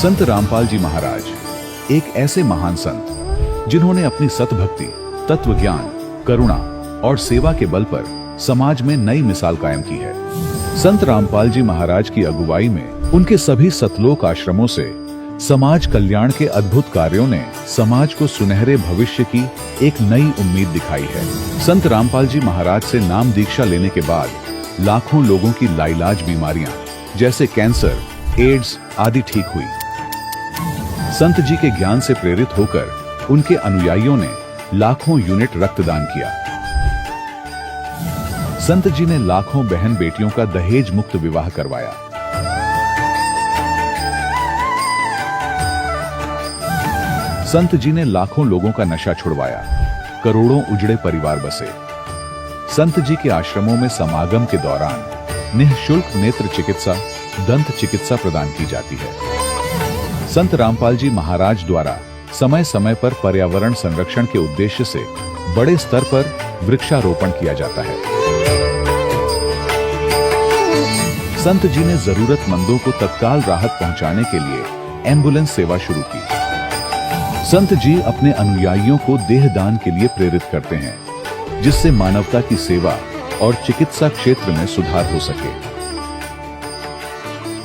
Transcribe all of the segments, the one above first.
संत रामपाल जी महाराज एक ऐसे महान संत जिन्होंने अपनी सतभक्ति, तत्व ज्ञान, करुणा और सेवा के बल पर समाज में नई मिसाल कायम की है। संत रामपाल जी महाराज की अगुवाई में उनके सभी सतलोक आश्रमों से समाज कल्याण के अद्भुत कार्यों ने समाज को सुनहरे भविष्य की एक नई उम्मीद दिखाई है। संत रामपाल जी महाराज से नाम दीक्षा लेने के बाद लाखों लोगों की लाइलाज बीमारियां जैसे कैंसर, एड्स आदि ठीक हुई। संत जी के ज्ञान से प्रेरित होकर उनके अनुयायियों ने लाखों यूनिट रक्तदान किया। संत जी ने लाखों बहन बेटियों का दहेज मुक्त विवाह करवाया। संत जी ने लाखों लोगों का नशा छुड़वाया, करोड़ों उजड़े परिवार बसे। संत जी के आश्रमों में समागम के दौरान निःशुल्क नेत्र चिकित्सा, दंत चिकित्सा प्रदान की जाती है। संत रामपाल जी महाराज द्वारा समय समय पर पर्यावरण संरक्षण के उद्देश्य से बड़े स्तर पर वृक्षारोपण किया जाता है। संत जी ने जरूरतमंदों को तत्काल राहत पहुंचाने के लिए एम्बुलेंस सेवा शुरू की। संत जी अपने अनुयायियों को देहदान के लिए प्रेरित करते हैं, जिससे मानवता की सेवा और चिकित्सा क्षेत्र में सुधार हो सके।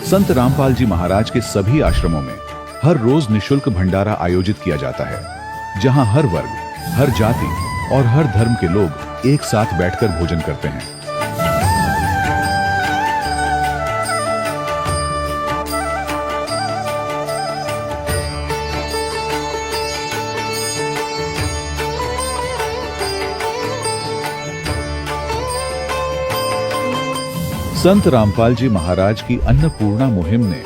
संत रामपाल जी महाराज के सभी आश्रमों में हर रोज निःशुल्क भंडारा आयोजित किया जाता है, जहां हर वर्ग, हर जाति और हर धर्म के लोग एक साथ बैठकर भोजन करते हैं। संत रामपाल जी महाराज की अन्नपूर्णा मुहिम ने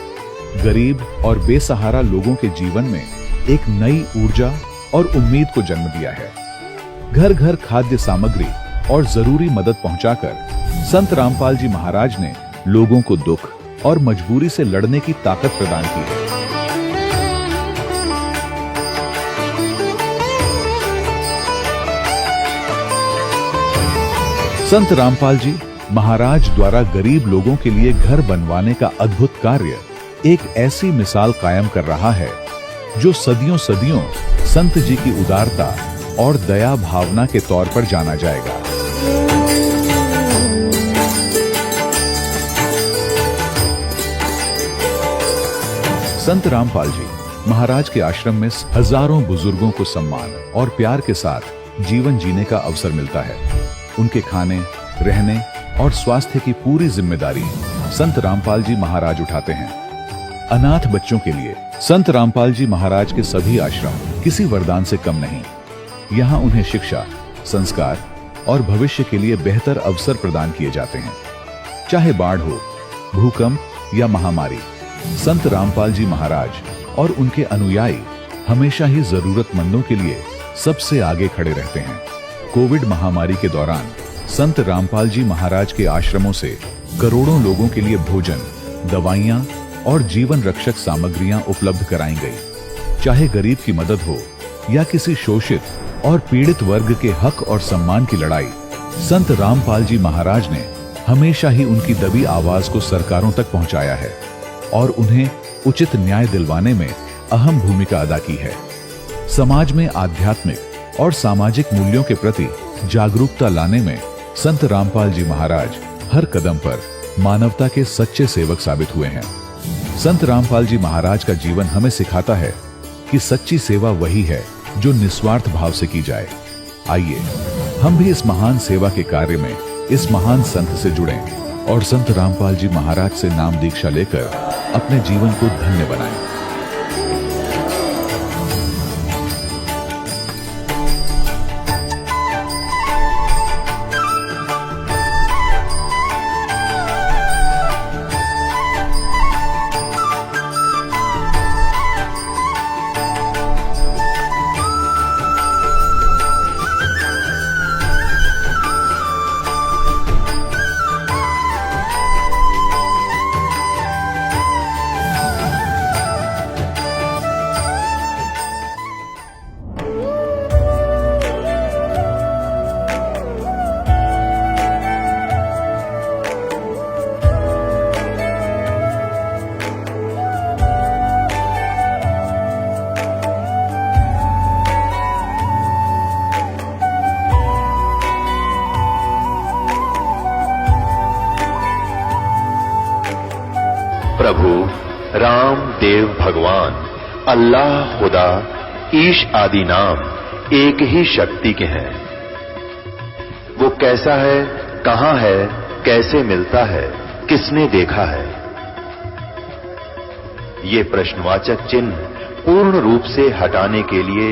गरीब और बेसहारा लोगों के जीवन में एक नई ऊर्जा और उम्मीद को जन्म दिया है। घर घर खाद्य सामग्री और जरूरी मदद पहुंचाकर संत रामपाल जी महाराज ने लोगों को दुख और मजबूरी से लड़ने की ताकत प्रदान की है। संत रामपाल जी महाराज द्वारा गरीब लोगों के लिए घर बनवाने का अद्भुत कार्य एक ऐसी मिसाल कायम कर रहा है जो सदियों सदियों संत जी की उदारता और दया भावना के तौर पर जाना जाएगा। संत रामपाल जी महाराज के आश्रम में हजारों बुजुर्गों को सम्मान और प्यार के साथ जीवन जीने का अवसर मिलता है। उनके खाने, रहने और स्वास्थ्य की पूरी जिम्मेदारी संत रामपाल जी महाराज उठाते हैं। अनाथ बच्चों के लिए संत रामपाल जी महाराज के सभी आश्रम किसी वरदान से कम नहीं। यहाँ उन्हें शिक्षा, संस्कार और भविष्य के लिए बेहतर अवसर प्रदान किए जाते हैं। चाहे बाढ़ हो, भूकंप या महामारी, संत रामपाल जी महाराज और उनके अनुयायी हमेशा ही जरूरतमंदों के लिए सबसे आगे खड़े रहते हैं। कोविड महामारी के दौरान संत रामपाल जी महाराज के आश्रमों से करोड़ों लोगों के लिए भोजन, दवाइयां और जीवन रक्षक सामग्रियां उपलब्ध कराई गई। चाहे गरीब की मदद हो या किसी शोषित और पीड़ित वर्ग के हक और सम्मान की लड़ाई, संत रामपाल जी महाराज ने हमेशा ही उनकी दबी आवाज को सरकारों तक पहुंचाया है और उन्हें उचित न्याय दिलवाने में अहम भूमिका अदा की है। समाज में आध्यात्मिक और सामाजिक मूल्यों के प्रति जागरूकता लाने में संत रामपाल जी महाराज हर कदम पर मानवता के सच्चे सेवक साबित हुए हैं। संत रामपाल जी महाराज का जीवन हमें सिखाता है कि सच्ची सेवा वही है जो निस्वार्थ भाव से की जाए। आइए हम भी इस महान सेवा के कार्य में इस महान संत से जुड़ें और संत रामपाल जी महाराज से नाम दीक्षा लेकर अपने जीवन को धन्य बनाएं। प्रभु राम देव भगवान अल्लाह खुदा ईश आदि नाम एक ही शक्ति के हैं। वो कैसा है, कहां है, कैसे मिलता है, किसने देखा है? ये प्रश्नवाचक चिन्ह पूर्ण रूप से हटाने के लिए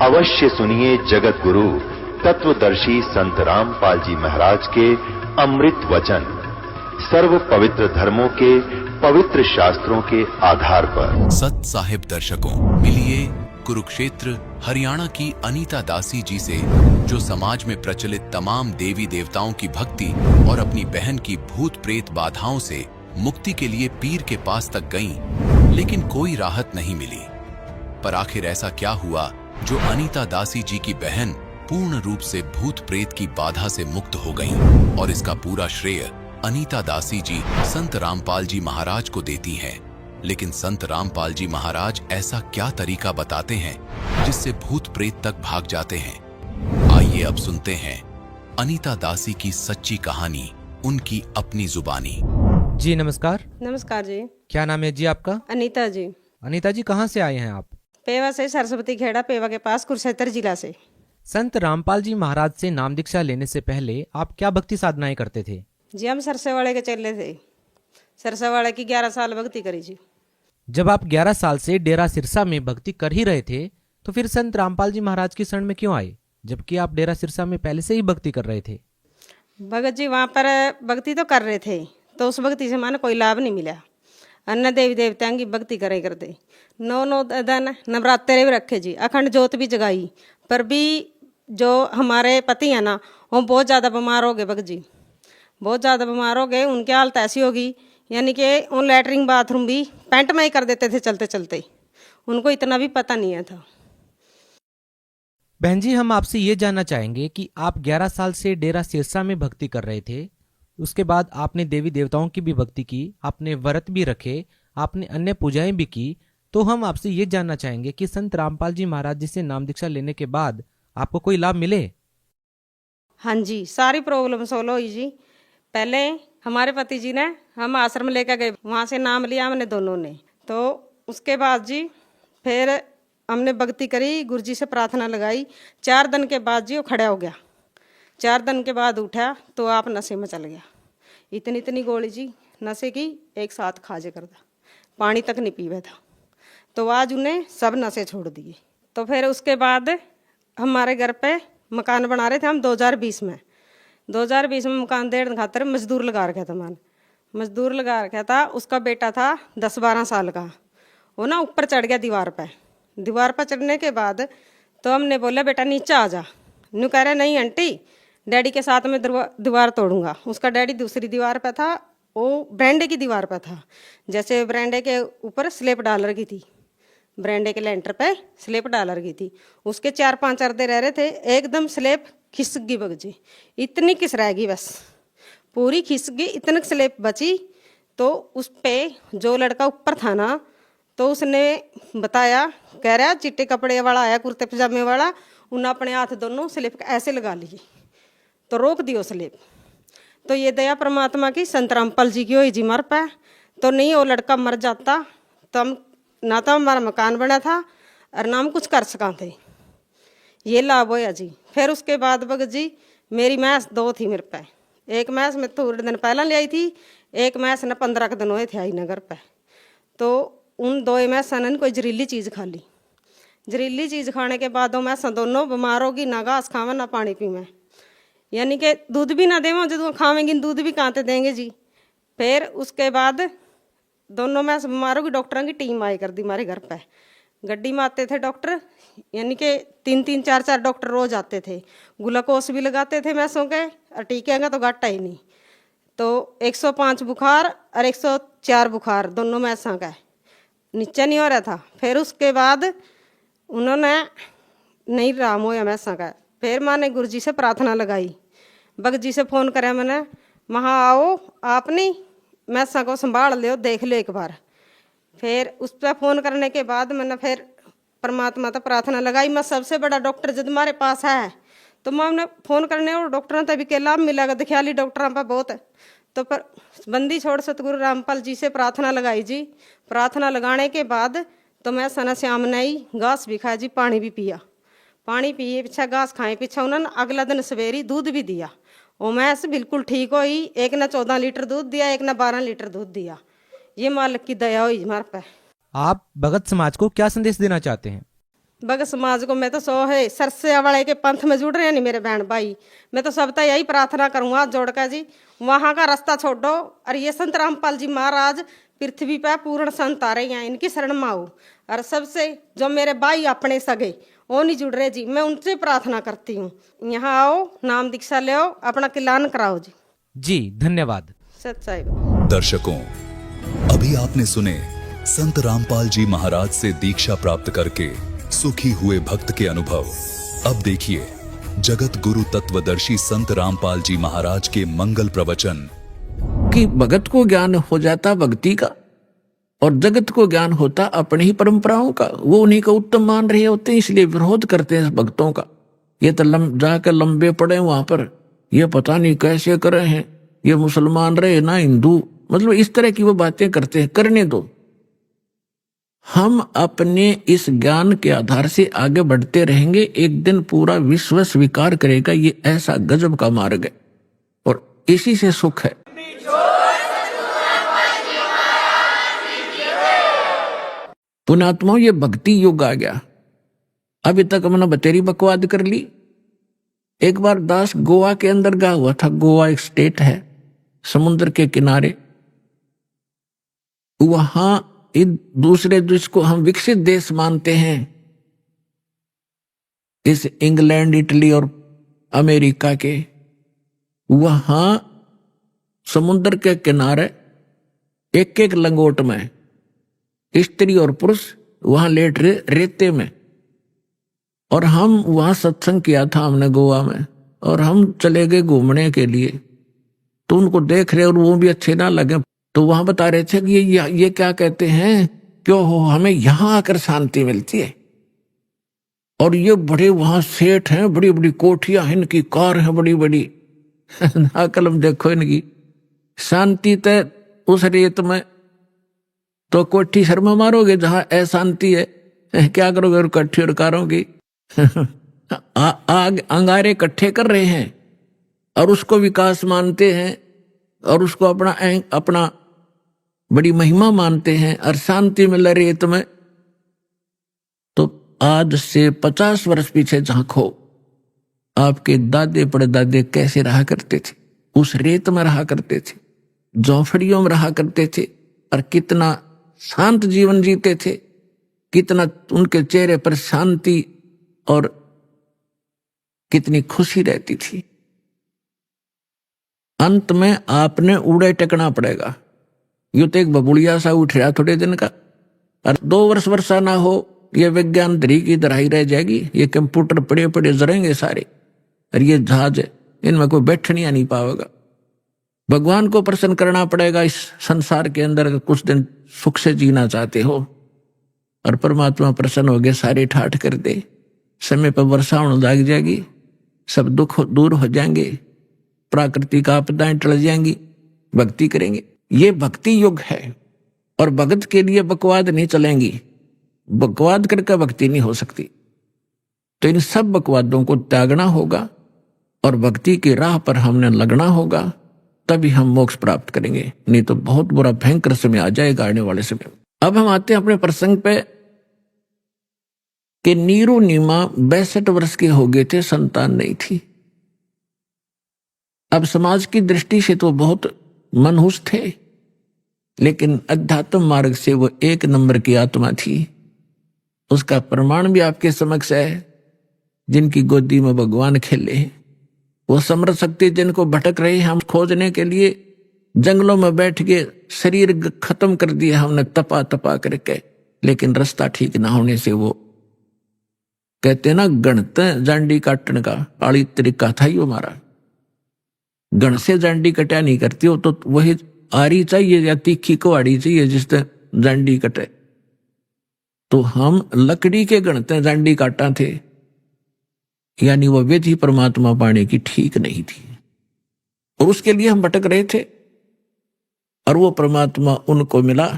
अवश्य सुनिए जगत गुरु तत्वदर्शी संत रामपाल जी महाराज के अमृत वचन, सर्व पवित्र धर्मों के पवित्र शास्त्रों के आधार पर। सत साहिब दर्शकों, मिलिए कुरुक्षेत्र हरियाणा की अनीता दासी जी से, जो समाज में प्रचलित तमाम देवी देवताओं की भक्ति और अपनी बहन की भूत प्रेत बाधाओं से मुक्ति के लिए पीर के पास तक गईं, लेकिन कोई राहत नहीं मिली। पर आखिर ऐसा क्या हुआ जो अनीता दासी जी की बहन पूर्ण रूप से भूत प्रेत की बाधा से मुक्त हो गईं? और इसका पूरा श्रेय अनीता दासी जी संत रामपाल जी महाराज को देती हैं। लेकिन संत रामपाल जी महाराज ऐसा क्या तरीका बताते हैं जिससे भूत प्रेत तक भाग जाते हैं? आइए अब सुनते हैं अनीता दासी की सच्ची कहानी, उनकी अपनी जुबानी। जी नमस्कार। नमस्कार जी। क्या नाम है जी आपका? अनीता जी। अनीता जी कहाँ से आए हैं आप? पेवा से, सरस्वती खेड़ा पेवा के पास, कुरुक्षेत्र जिला से। संत रामपाल जी महाराज से नाम दीक्षा लेने से पहले आप क्या भक्ति साधनाएं करते थे? जी हम सरसेवाड़े के चले थे। सरसेवाड़े की 11 साल भक्ति करी जी। जब आप 11 साल से डेरा सिरसा में भक्ति कर ही रहे थे तो फिर संत रामपाल जी महाराज की शरण में क्यों आए, जबकि आप डेरा सिरसा में पहले से ही भक्ति कर रहे थे? भगत जी वहाँ पर भक्ति तो कर रहे थे, तो उस भक्ति से माने कोई लाभ नहीं मिला। अन्य देवी देवताओं की भक्ति करे करते, 9 दिन नवरात्रे भी रखे जी, अखंड ज्योत भी जगाई, पर भी जो हमारे पति हैं ना, वो बहुत ज़्यादा बीमार हो गए। भगत जी बहुत ज़्यादा बीमार हो गए, उनकी हालत ऐसी होगी यानी कि वो लैटरिन बाथरूम भी पैंट में ही कर देते थे चलते चलते, उनको इतना भी पता नहीं था। बहन जी, हम आपसे ये जानना चाहेंगे कि आप 11 साल से डेरा सिरसा में भक्ति कर रहे थे, उसके बाद आपने देवी देवताओं की भी भक्ति की, आपने व्रत भी रखे, आपने अन्य पूजाएं भी की, तो हम आपसे ये जानना चाहेंगे कि संत रामपाल जी महाराज जी से नाम दीक्षा लेने के बाद आपको कोई लाभ मिले? हाँ जी, सारी प्रॉब्लम सोल्व हुई जी। पहले हमारे पति जी ने, हम आश्रम लेकर गए, वहाँ से नाम लिया हमने दोनों ने। तो उसके बाद जी फिर हमने भक्ति करी, गुरु जी से प्रार्थना लगाई। 4 दिन के बाद जी वो खड़ा हो गया। 4 दिन के बाद उठा तो आप नशे में चल गया। इतनी इतनी गोली जी नशे की एक साथ खाजे करता, पानी तक नहीं पीवे था। तो आज उन्हें सब नशे छोड़ दिए। तो फिर उसके बाद हमारे घर पे मकान बना रहे थे हम 2020 में। 2020 में मकान देने खातर मजदूर लगा रखा था। मजदूर लगा रखा था, उसका बेटा था 10-12 साल का। वो ना ऊपर चढ़ गया दीवार पे। दीवार पर चढ़ने के बाद तो हमने बोला बेटा नीचे आ जा। न्यू कह रहे नहीं आंटी, डैडी के साथ में दीवार तोड़ूंगा। उसका डैडी दूसरी दीवार पे था, वो बरांडे की दीवार पे था। जैसे बरांडे के ऊपर स्लेब डाल रखी थी, बरांडे के लेंटर पे स्लेब डाल रखी थी, उसके 4-5 अर्दे रह रहे थे। एकदम स्लेब खिसक गई भगत जी, इतनी किस रहेगी, बस पूरी खिसक गई, इतनी स्लेब बची। तो उस पे जो लड़का ऊपर था ना, तो उसने बताया, कह रहा चिट्टे कपड़े वाला आया, कुर्ते पजामे वाला, उन्हें अपने हाथ दोनों स्लेब ऐसे लगा लिए, तो रोक दियो स्लेब। तो ये दया परमात्मा की, संत रामपाल जी की हुई जी मर पे। तो नहीं वो लड़का मर जाता तो हम ना तो हमारा मकान बना था और ना हम कुछ कर सका थे। ये लाभ होया जी। फिर उसके बाद भगत जी मेरी मैस 2 थी मेरे पे। एक मैस में थोड़े दिन पहला ले आई थी, एक मैस ने 15 दिन हुए थे आई नगर पे। तो उन 2 मैसा ने कोई जहरीली चीज़ खा ली। जहरीली चीज़ खाने के बाद वो मैसा दोनों बीमार होगी, ना घास खावे ना पानी पीवे, यानी कि दूध भी ना देवे। जो खावेंगी दूध भी कहाँ से देंगे जी। फिर उसके बाद दोनों मैस बीमार होगी, डॉक्टरों की टीम आई कर दी हमारे घर पे। गड्डी में आते थे डॉक्टर, यानी कि 3-3, 4-4 डॉक्टर रोज आते थे। ग्लूकोस भी लगाते थे मैसों के, और टीके का तो घाटा ही नहीं। तो 105 बुखार और 104 बुखार दोनों मैसा का, नीचे नहीं हो रहा था। फिर उसके बाद उन्होंने नहीं राम होया मैसा का। फिर मैंने गुरु जी से प्रार्थना लगाई, भगत जी से फ़ोन कराया मैंने, महा आओ आपने मैसा को संभाल लियो, देख लो एक बार। फिर उस पर फ़ोन करने के बाद मैंने फिर परमात्मा तो प्रार्थना लगाई। मैं सबसे बड़ा डॉक्टर जब हमारे पास है तो मैं उन्हें फ़ोन करने और डॉक्टरों तभी के लाभ मिलेगा, दिखा ली डॉक्टरों पर बहुत। तो पर बंदी छोड़ सतगुरु रामपाल जी से प्रार्थना लगाई जी। प्रार्थना लगाने के बाद तो मैं सना श्याम ने ही घास भी खाया जी, पानी भी पिया। पानी पिए पीछा घास खाए पीछा उन्होंने अगला दिन सवेरी दूध भी दिया। और मैं ऐसे बिल्कुल ठीक हुई। एक ने 14 लीटर दूध दिया, एक ने 12 लीटर दूध दिया। ये मालिक की दया हुई हमारे पे। आप भगत समाज को क्या संदेश देना चाहते हैं? भगत समाज को मैं तो सो है सरसे वाले के पंथ में जुड़ रहे हैं नहीं मेरे बहन भाई। मैं तो सबका यही प्रार्थना करूंगा जोड़ कर जी, वहां का रास्ता छोड़ो और ये संत रामपाल जी महाराज पृथ्वी पे पूर्ण संत आ रहे हैं, इनकी शरण में आओ। और सबसे जो मेरे भाई अपने सगे वो नहीं जुड़ रहे जी, मैं उनसे प्रार्थना करती हूँ, यहाँ आओ, नाम दीक्षा ले आओ, अपना किलान कराओ जी। जी धन्यवाद। सच्चाई। दर्शकों, अभी आपने सुने संत रामपाल जी महाराज से दीक्षा प्राप्त करके सुखी हुए भक्त के अनुभव। अब देखिए जगत गुरु तत्वदर्शी संत रामपाल जी महाराज के मंगल प्रवचन। कि भगत को ज्ञान हो जाता भक्ति का और जगत को ज्ञान होता अपनी ही परंपराओं का। वो उन्हीं को उत्तम मान रहे होते हैं, इसलिए विरोध करते हैं भक्तों का। ये तो जाकर लंबे पड़े वहां पर, ये पता नहीं कैसे करे हैं, ये मुसलमान रहे ना हिंदू, मतलब इस तरह की वो बातें करते हैं। करने दो, हम अपने इस ज्ञान के आधार से आगे बढ़ते रहेंगे। एक दिन पूरा विश्व स्वीकार करेगा ये ऐसा गजब का मार्ग है और इसी से सुख है। पुण्यात्माओं, ये भक्ति युग आ गया। अभी तक हमने बतेरी बकवाद कर ली। एक बार दास गोवा के अंदर गया हुआ था। गोवा एक स्टेट है समुद्र के किनारे। वहां दूसरे देश को हम विकसित देश मानते हैं, इस इंग्लैंड, इटली और अमेरिका के। वहां समुद्र के किनारे एक एक लंगोट में स्त्री और पुरुष वहां लेट रहे रेते में। और हम वहां सत्संग किया था हमने गोवा में, और हम चले गए घूमने के लिए। तो उनको देख रहे और वो भी अच्छे ना लगे, तो वहां बता रहे थे कि ये क्या कहते हैं, क्यों हो, हमें यहां आकर शांति मिलती है। और ये बड़े वहां सेठ हैं, बड़ी बड़ी कोठियां हैं, इनकी कार है बड़ी बड़ी। कलम देखो इनकी शांति। तय उस रेत में तो कोठी शर्मा मारोगे जहां अशांति है, क्या करोगे? और कट्ठी और कारों की आग अंगारे इकट्ठे कर रहे हैं और उसको विकास मानते हैं और उसको अपना बड़ी महिमा मानते हैं। और शांति मिल रेत में। तो आज से 50 वर्ष पीछे झांको, आपके दादे परदादे कैसे रहा करते थे? उस रेत में रहा करते थे, झोंपड़ियों में रहा करते थे, और कितना शांत जीवन जीते थे, कितना उनके चेहरे पर शांति और कितनी खुशी रहती थी। अंत में आपने उड़े टेकना पड़ेगा। यू तो एक बबुड़िया सा उठ रहा थोड़े दिन का, और 2 वर्ष वर्षा ना हो, ये विज्ञान धरी की दराई रह जाएगी। ये कंप्यूटर पड़े पड़े जरेंगे सारे, और ये जहाज है, इनमें कोई बैठने नहीं पाएगा। भगवान को प्रसन्न करना पड़ेगा इस संसार के अंदर। अगर कुछ दिन सुख से जीना चाहते हो और परमात्मा प्रसन्न हो गए, सारे ठाठ कर दे, समय पर वर्षा होने लग जाएगी, सब दुख दूर हो जाएंगे, प्राकृतिक आपदाएं टल जाएंगी, भक्ति करेंगे। ये भक्ति युग है और भगत के लिए बकवाद नहीं चलेंगी। बकवाद करके भक्ति नहीं हो सकती। तो इन सब बकवादों को त्यागना होगा और भक्ति की राह पर हमने लगना होगा, तभी हम मोक्ष प्राप्त करेंगे। नहीं तो बहुत बुरा भयंकर समय आ जाएगा आने वाले समय। अब हम आते हैं अपने प्रसंग पे कि नीरू नीमा 62 वर्ष के हो गए थे, संतान नहीं थी। अब समाज की दृष्टि से तो बहुत मनहूस थे, लेकिन अध्यात्म मार्ग से वो 1 नंबर की आत्मा थी। उसका प्रमाण भी आपके समक्ष है। जिनकी गोदी में भगवान खेले, वो समर्थ शक्ति जिनको भटक रहे हम खोजने के लिए जंगलों में बैठ के शरीर खत्म कर दिया हमने तपा तपा करके, लेकिन रास्ता ठीक ना होने से वो कहते ना गणते जांडी काटने का आड़ी तरीका था ही हमारा। गण से जांडी कटा नहीं करती हो, तो वही आरी चाहिए या तीखी कुहाड़ी चाहिए जिससे जांडी कटे। तो हम लकड़ी के गणते जांडी काटा थे, यानी वो विधि परमात्मा पाने की ठीक नहीं थी, और उसके लिए हम भटक रहे थे। और वो परमात्मा उनको मिला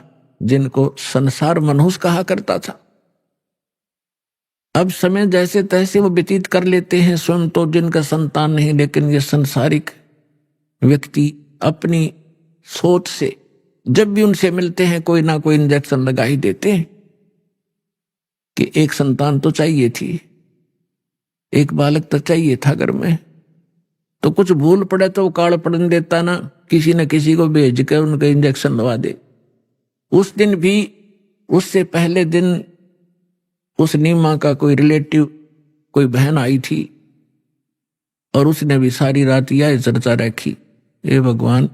जिनको संसार मनुष्य कहा करता था। अब समय जैसे तैसे वो व्यतीत कर लेते हैं, स्वयं तो जिनका संतान नहीं, लेकिन ये संसारिक व्यक्ति अपनी सोच से जब भी उनसे मिलते हैं कोई ना कोई इंजेक्शन लगा ही देते हैं कि एक संतान तो चाहिए थी, एक बालक तो चाहिए था घर में, तो कुछ भूल पड़े तो वो काल पड़न देता ना, किसी न किसी को भेज कर उनका इंजेक्शन लगा दे। उस दिन भी, उससे पहले दिन उस नीमा का कोई रिलेटिव, कोई बहन आई थी और उसने भी सारी रात यह चर्चा रखी, हे भगवान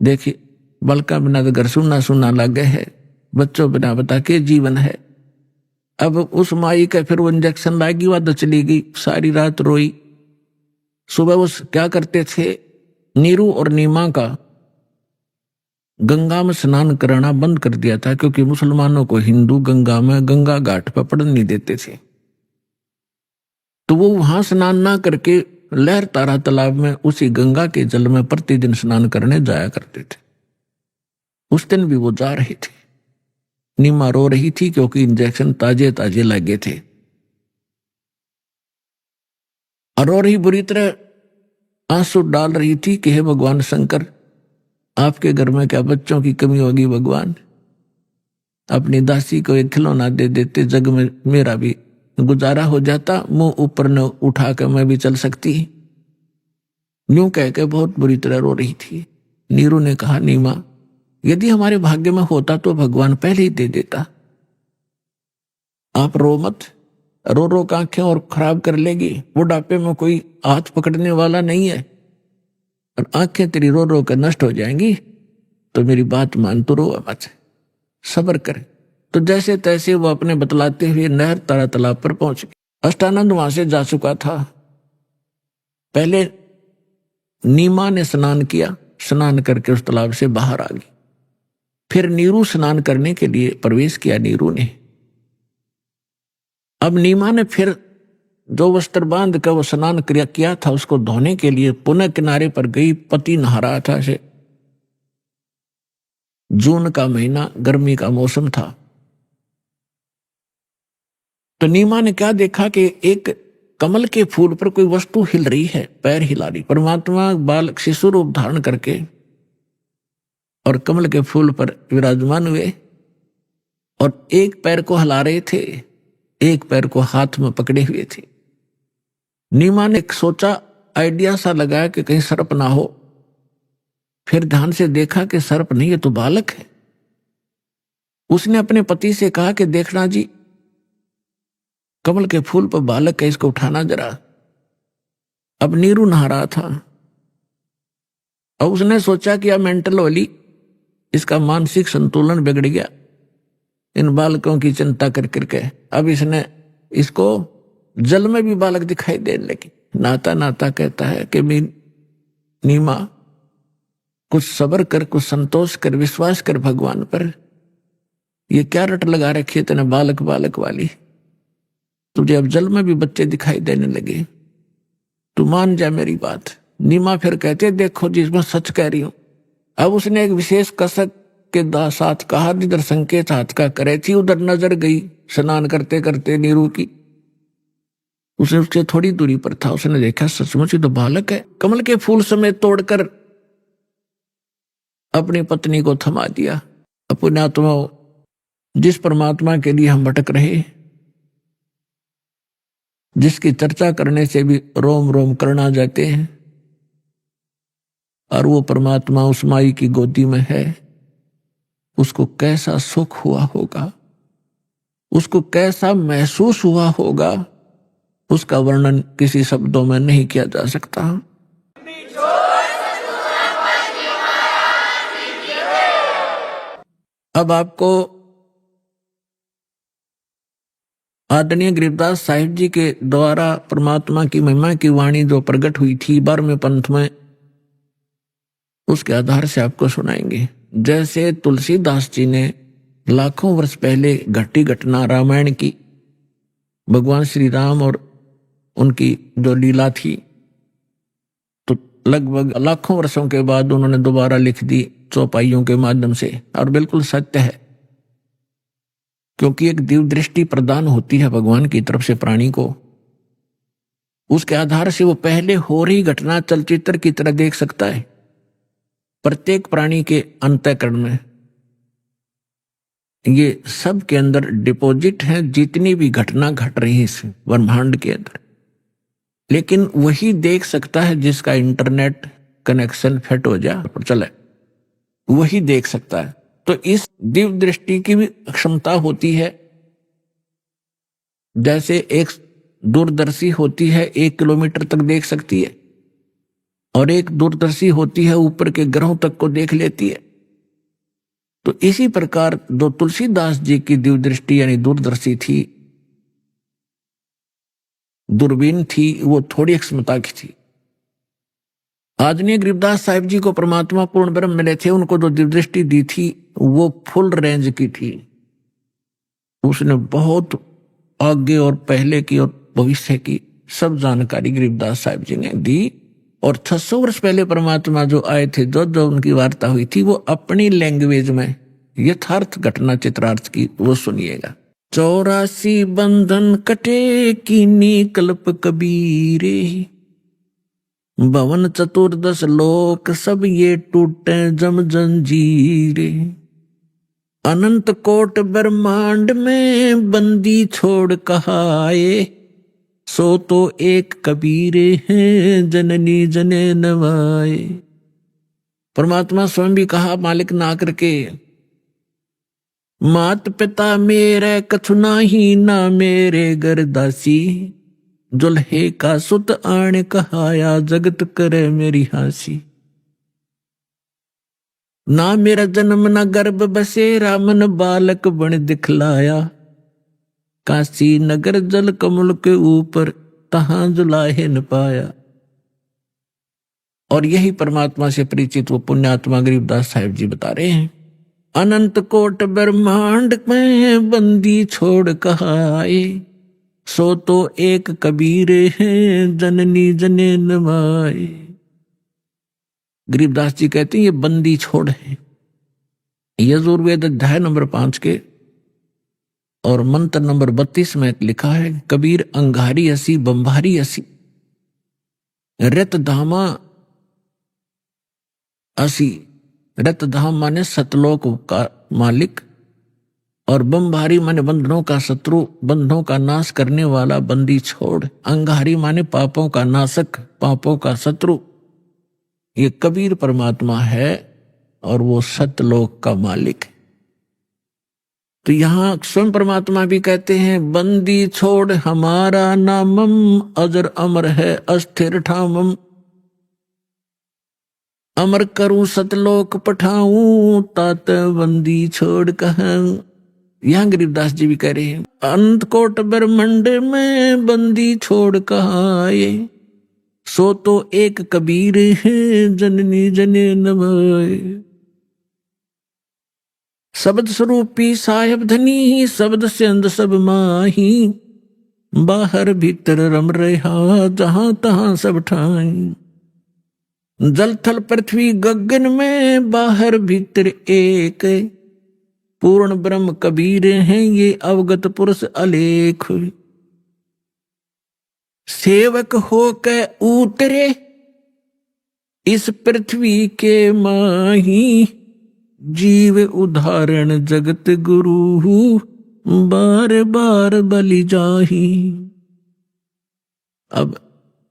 देखिए बलका बिना तो घर सुना सुना लगे है, बच्चों बिना बता के जीवन है। अब उस माई का फिर वो इंजेक्शन लागी, वह चली गई, सारी रात रोई। सुबह वो क्या करते थे, नीरू और नीमा का गंगा में स्नान कराना बंद कर दिया था, क्योंकि मुसलमानों को हिंदू गंगा में, गंगा घाट पर पड़ने नहीं देते थे। तो वो वहां स्नान ना करके लहर तारा तालाब में उसी गंगा के जल में प्रतिदिन स्नान करने जाया करते थे। उस दिन भी वो जा रहे थे। नीमा रो रही थी क्योंकि इंजेक्शन ताजे ताजे लगे थे, और रो रही बुरी तरह आंसू डाल रही थी कि हे भगवान शंकर, आपके घर में क्या बच्चों की कमी होगी भगवान, अपनी दासी को एक खिलौना दे देते, जग में मेरा भी गुजारा हो जाता, मुंह ऊपर न उठा कर मैं भी चल सकती। यूं कह के बहुत बुरी तरह रो रही थी। नीरू ने कहा, नीमा यदि हमारे भाग्य में होता तो भगवान पहले ही दे देता, आप रो मत, रो रो का आंखें और खराब कर लेगी, बुढ़ापे में कोई हाथ पकड़ने वाला नहीं है, और आंखें तेरी रो रो कर नष्ट हो जाएंगी, तो मेरी बात मान, तो रो मत, सब्र कर। तो जैसे तैसे वो अपने बतलाते हुए नहर तारा तालाब पर पहुंच गए। अष्टानंद वहां से जा चुका था। पहले नीमा ने स्नान किया, स्नान करके उस तालाब से बाहर आ गई। फिर नीरू स्नान करने के लिए प्रवेश किया, नीरू ने। अब नीमा ने फिर जो वस्त्र बांध कर वो स्नान किया था उसको धोने के लिए पुनः किनारे पर गई। पति नहा रहा था, से जून का महीना, गर्मी का मौसम था। तो नीमा ने क्या देखा कि एक कमल के फूल पर कोई वस्तु हिल रही है, पैर हिला रही। परमात्मा बालक शिशु रूप धारण करके और कमल के फूल पर विराजमान हुए और एक पैर को हिला रहे थे, एक पैर को हाथ में पकड़े हुए थे। नीमा ने सोचा, आइडिया सा लगाया कि कहीं सर्प ना हो। फिर ध्यान से देखा कि सर्प नहीं, ये तो बालक है। उसने अपने पति से कहा कि देखना जी, कमल के फूल पर बालक है, इसको उठाना जरा। अब नीरू नहा रहा था और उसने सोचा कि यह मेंटल वाली, इसका मानसिक संतुलन बिगड़ गया इन बालकों की चिंता कर करके। अब इसने इसको जल में भी बालक दिखाई देने लगे। नाता नाता कहता है कि नीमा कुछ सब्र कर, कुछ संतोष कर, विश्वास कर भगवान पर। ये क्या रट लगा रखी है तेने बालक बालक वाली, तुझे अब जल में भी बच्चे दिखाई देने लगे, तू मान जा मेरी बात। नीमा फिर कहते, देखो जी मैं सच कह रही हूं। अब उसने एक विशेष कसक के साथ कहा, जिधर संकेत हाथ का करे थी उधर नजर गई स्नान करते करते नीरू की। उसे उससे थोड़ी दूरी पर था, उसने देखा सचमुच ही तो बालक है। कमल के फूल समेत तोड़कर अपनी पत्नी को थमा दिया। अपने आत्मा, जिस परमात्मा के लिए हम भटक रहे, जिसकी चर्चा करने से भी रोम रोम करना जाते हैं, और वो परमात्मा उस माई की गोदी में है, उसको कैसा सुख हुआ होगा, उसको कैसा महसूस हुआ होगा, उसका वर्णन किसी शब्दों में नहीं किया जा सकता। अब आपको आदरणीय गरीबदास साहिब जी के द्वारा परमात्मा की महिमा की वाणी जो प्रकट हुई थी 12वें पंथ में, उसके आधार से आपको सुनाएंगे। जैसे तुलसीदास जी ने लाखों वर्ष पहले घटी घटना रामायण की, भगवान श्री राम और उनकी जो लीला थी, तो लगभग लाखों वर्षों के बाद उन्होंने दोबारा लिख दी चौपाइयों के माध्यम से, और बिल्कुल सत्य है, क्योंकि एक दिव्य दृष्टि प्रदान होती है भगवान की तरफ से प्राणी को। उसके आधार से वो पहले हो रही घटना चलचित्र की तरह देख सकता है। प्रत्येक प्राणी के अंतःकरण में ये सब के अंदर डिपॉजिट है जितनी भी घटना घट रही है इस ब्रह्मांड के अंदर। लेकिन वही देख सकता है जिसका इंटरनेट कनेक्शन फिट हो जाए और चले, वही देख सकता है। तो इस दिव्य दृष्टि की भी क्षमता होती है। जैसे एक दूरदर्शी होती है 1 किलोमीटर तक देख सकती है, और एक दूरदर्शी होती है ऊपर के ग्रहों तक को देख लेती है। तो इसी प्रकार जो तुलसीदास जी की दिव्य दृष्टि यानी दूरदर्शी थी, दूरबीन थी, वो थोड़ी क्षमता की थी। आदरणीय गरीबदास साहिब जी को परमात्मा पूर्ण ब्रह्म मिले थे, उनको जो दिव्य दृष्टि दी थी वो फुल रेंज की थी। उसने बहुत आगे और पहले की और भविष्य की सब जानकारी गरीबदास साहिब जी ने दी। और 600 वर्ष पहले परमात्मा जो आए थे, जो उनकी वार्ता हुई थी, वो अपनी लैंग्वेज में यथार्थ घटना चित्रार्थ की वो सुनिएगा। 84 बंधन कटे कीनी कल्प कबीरे, भवन 14 लोक सब ये टूटे जम जंजीरे, अनंत कोट ब्रह्मांड में बंदी छोड़ कहाए, सो तो एक कबीरे हैं जननी जने नवाए। परमात्मा स्वयं भी कहा मालिक ना करके, मात पिता मेरे कछु नाही ना मेरे घर दासी, जुल्हे का सुत आण कहाया जगत करे मेरी हासी। ना मेरा जन्म ना गर्भ बसेरा, मन बालक बन दिखलाया, काशी नगर जल कमल के ऊपर तहां जुलाहे न पाया। और यही परमात्मा से परिचित वो पुण्यात्मा गरीबदास साहिब जी बता रहे हैं, अनंत कोट ब्रह्मांड में बंदी छोड़ कहाए, सो तो एक कबीरे हैं जननी जने नवाए। गरीबदास जी कहते हैं ये बंदी छोड़ है। यजुर्वेद अध्याय नंबर 5 के और मंत्र नंबर 32 में लिखा है, कबीर अंगारी असी बंभारी असी, रत धामा असी। रत धाम माने सतलोक का मालिक, और बंभारी माने बंधनों का शत्रु, बंधनों का नाश करने वाला बंदी छोड़। अंगारी माने पापों का नाशक, पापों का शत्रु। ये कबीर परमात्मा है और वो सतलोक का मालिक है। तो यहां स्वयं परमात्मा भी कहते हैं, बंदी छोड़ हमारा नामम, अजर अमर है अस्थिर ठामम, अमर करूं सतलोक पठाऊं, तात बंदी छोड़ कहूं। यहां गरीबदास जी भी कह रहे हैं, अनंत कोट ब्रह्मांड में बंदी छोड़ कहाए, सो तो एक कबीर है जननी जने नवाए। शब्द स्वरूपी साहेब धनी, शब्द से अंद सब माही, बाहर भीतर रम रहा जहां तहां सब ठाई। जल थल पृथ्वी गगन में बाहर भीतर एक, पूर्ण ब्रह्म कबीर हैं ये अवगत पुरुष अलेख। सेवक हो के उतरे इस पृथ्वी के माही, जीव उदाहरण जगत गुरु बार बार बलि जाही। अब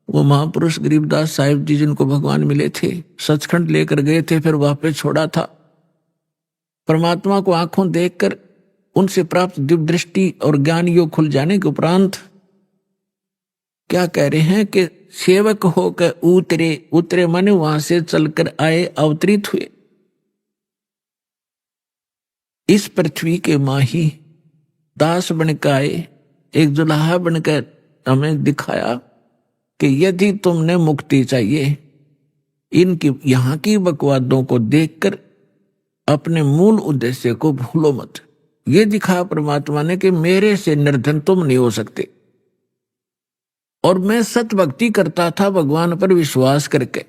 वो महापुरुष गरीबदास साहिब जी जिनको भगवान मिले थे, सचखंड लेकर गए थे, फिर वापस छोड़ा था। परमात्मा को आंखों देखकर उनसे प्राप्त दिव्य दृष्टि और ज्ञान योग खुल जाने के उपरांत क्या कह रहे हैं कि सेवक होकर उतरे। उतरे माने वहां से चलकर आए, अवतरित हुए इस पृथ्वी के माही, दास बनकर आए, एक दुल्हा बनकर हमें दिखाया कि यदि तुमने मुक्ति चाहिए, इनकी यहां की बकवादों को देखकर अपने मूल उद्देश्य को भूलो मत। ये दिखाया परमात्मा ने कि मेरे से निर्धन तुम नहीं हो सकते। और मैं सत भक्ति करता था भगवान पर विश्वास करके,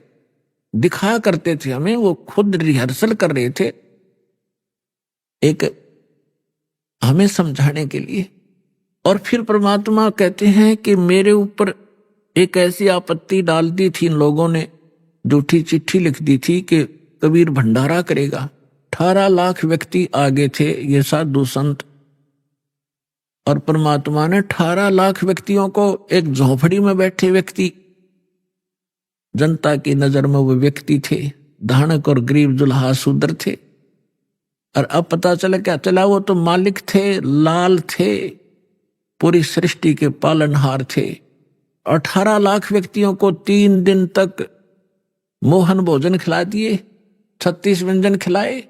दिखाया करते थे हमें, वो खुद रिहर्सल कर रहे थे एक हमें समझाने के लिए। और फिर परमात्मा कहते हैं कि मेरे ऊपर एक ऐसी आपत्ति डाल दी थी इन लोगों ने, झूठी चिट्ठी लिख दी थी कि कबीर भंडारा करेगा। 18 लाख व्यक्ति आगे थे, ये साधु संत, और परमात्मा ने 18 लाख व्यक्तियों को, एक झोपड़ी में बैठे व्यक्ति, जनता की नजर में वो व्यक्ति थे, धानक और गरीब दुल्हा शूद्र थे। और अब पता चला, क्या चला, वो तो मालिक थे, लाल थे, पूरी सृष्टि के पालनहार थे। 18 लाख व्यक्तियों को 3 दिन तक मोहन भोजन खिला दिए, 36 व्यंजन खिलाए,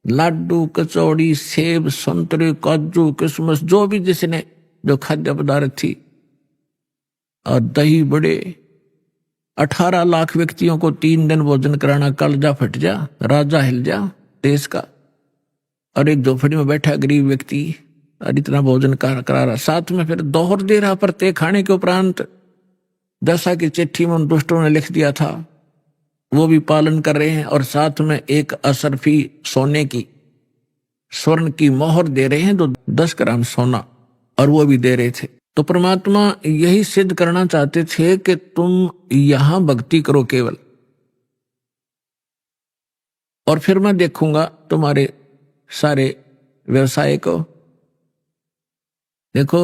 लाडू, कचौड़ी, सेब, संतरे, काजू, किशमिश, जो भी जिसने जो खाद्य पदार्थ थी, और दही बड़े। 18 लाख व्यक्तियों को 3 दिन भोजन कराना, कलजा फट जा, राजा हिल जा देश का। और एक झोपड़ी में बैठा गरीब व्यक्ति और इतना भोजन करा रहा, साथ में फिर दोहर दे रहा प्रत्येक खाने के उपरांत, जैसा कि चिट्ठी में उन दुष्टों ने लिख दिया था वो भी पालन कर रहे हैं। और साथ में एक असरफी सोने की, स्वर्ण की मोहर दे रहे हैं, तो 10 ग्राम सोना, और वो भी दे रहे थे। तो परमात्मा यही सिद्ध करना चाहते थे कि तुम यहां भक्ति करो केवल, और फिर मैं देखूंगा तुम्हारे सारे व्यवसाय को। देखो,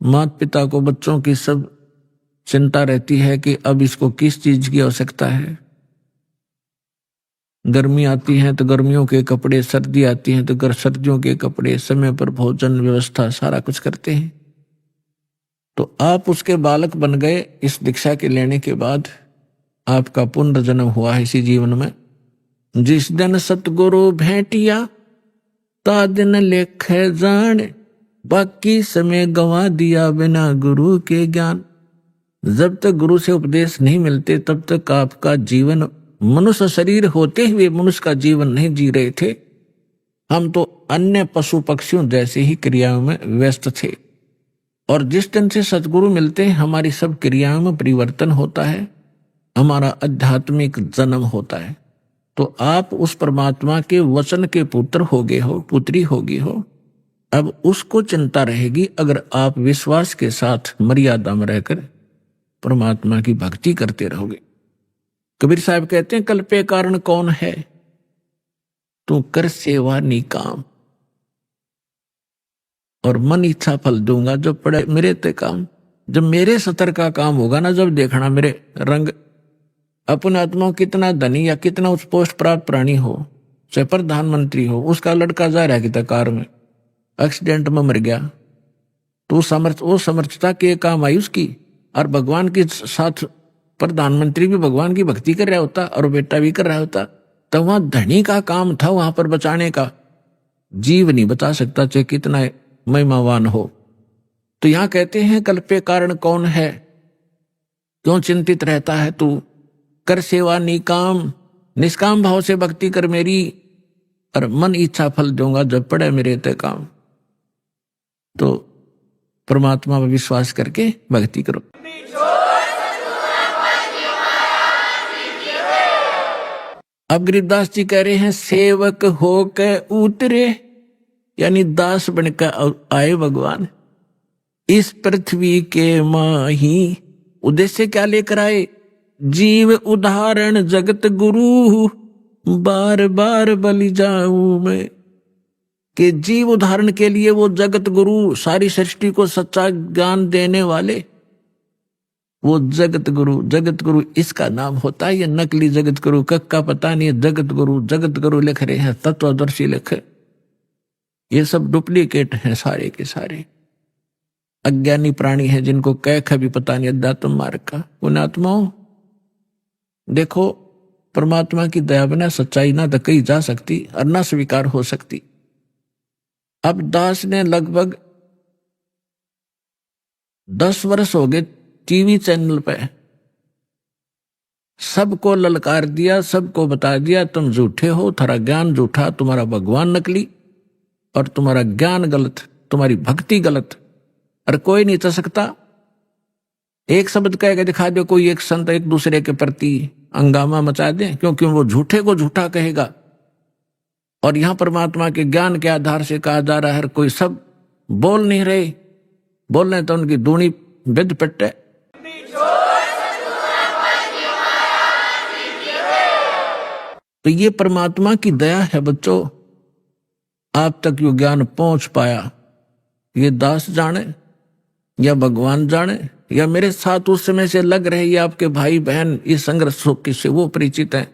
माता पिता को बच्चों की सब चिंता रहती है कि अब इसको किस चीज की आवश्यकता है। गर्मी आती है तो गर्मियों के कपड़े, सर्दी आती है तो सर्दियों के कपड़े, समय पर भोजन व्यवस्था सारा कुछ करते हैं। तो आप उसके बालक बन गए इस दीक्षा के लेने के बाद। आपका पुनर्जन्म हुआ है इसी जीवन में। जिस दिन सतगुरु भेंटिया ता दिन लेखे जान, बाकी समय गंवा दिया बिना गुरु के ज्ञान। जब तक गुरु से उपदेश नहीं मिलते तब तक आपका जीवन, मनुष्य शरीर होते हुए मनुष्य का जीवन नहीं जी रहे थे। हम तो अन्य पशु पक्षियों जैसे ही क्रियाओं में व्यस्त थे। और जिस दिन से सतगुरु मिलते हैं हमारी सब क्रियाओं में परिवर्तन होता है, हमारा आध्यात्मिक जन्म होता है। तो आप उस परमात्मा के वचन के पुत्र होगे हो, पुत्री होगी हो। अब उसको चिंता रहेगी अगर आप विश्वास के साथ मर्यादा में रहकर परमात्मा की भक्ति करते रहोगे। कबीर साहब कहते हैं, कल्पे कारण कौन है, तू कर सेवा निकाम, और मन इच्छा फल दूंगा जो पड़े मेरे ते काम। जब मेरे सतर का काम होगा ना, जब देखना मेरे रंग, अपने आत्मा कितना धनी या कितना उच्च पोस्ट प्राप्त प्राणी हो, चाहे प्रधानमंत्री हो, उसका लड़का जा रहा है कि कार में एक्सीडेंट में मर गया, तो वो समर्थता के काम आई उसकी। और भगवान के साथ प्रधानमंत्री भी भगवान की भक्ति कर रहा होता और बेटा भी कर रहा होता, तो वहां धनी का काम था वहां पर बचाने का। जीव नहीं बता सकता चाहे कितना महिमावान हो। तो यहां कहते हैं, कल्पे कारण कौन है, क्यों चिंतित रहता है तू, कर सेवा निकाम, निष्काम भाव से भक्ति कर मेरी, और मन इच्छा फल दूंगा जब पड़े मेरे ते काम। तो परमात्मा पर विश्वास करके भक्ति करो। अब गरीबदास जी कह रहे हैं, सेवक होके उतरे, यानी दास बनकर आए भगवान इस पृथ्वी के माही। उद्देश्य क्या लेकर आए, जीव उदाहरण जगत गुरु, बार बार बलि जाऊं मैं। कि जीव उदाहरण के लिए वो जगत गुरु, सारी सृष्टि को सच्चा ज्ञान देने वाले, वो जगत गुरु। जगत गुरु इसका नाम होता है। ये नकली जगत गुरु का पता नहीं है। जगत गुरु लिख रहे हैं, तत्वदर्शी लिखे, ये सब डुप्लीकेट हैं सारे के सारे। अज्ञानी प्राणी है जिनको कह भी पता नहीं अध्यात्म मार्ग का। पुण्यात्माओं देखो, परमात्मा की दया बिना सच्चाई ना तो कही जा सकती और ना स्वीकार हो सकती। अब दास ने लगभग 10 वर्ष हो गए टीवी चैनल पे सबको ललकार दिया, सबको बता दिया तुम झूठे हो, तुम्हारा ज्ञान झूठा, तुम्हारा भगवान नकली और तुम्हारा ज्ञान गलत, तुम्हारी भक्ति गलत, और कोई नहीं चल सकता। एक शब्द कह के दिखा दो कोई एक संत एक दूसरे के प्रति हंगामा मचा दें, क्योंकि वो झूठे को झूठा कहेगा। और यहां परमात्मा के ज्ञान के आधार से कहा जा रहा है, कोई सब बोल नहीं रहे, बोल रहे तो उनकी दूनी विद पिटे। तो ये परमात्मा की दया है बच्चों, आप तक यो ज्ञान पहुंच पाया। ये दास जाने या भगवान जाने या मेरे साथ उस समय से लग रहे ये आपके भाई बहन इस संघर्ष से वो परिचित हैं,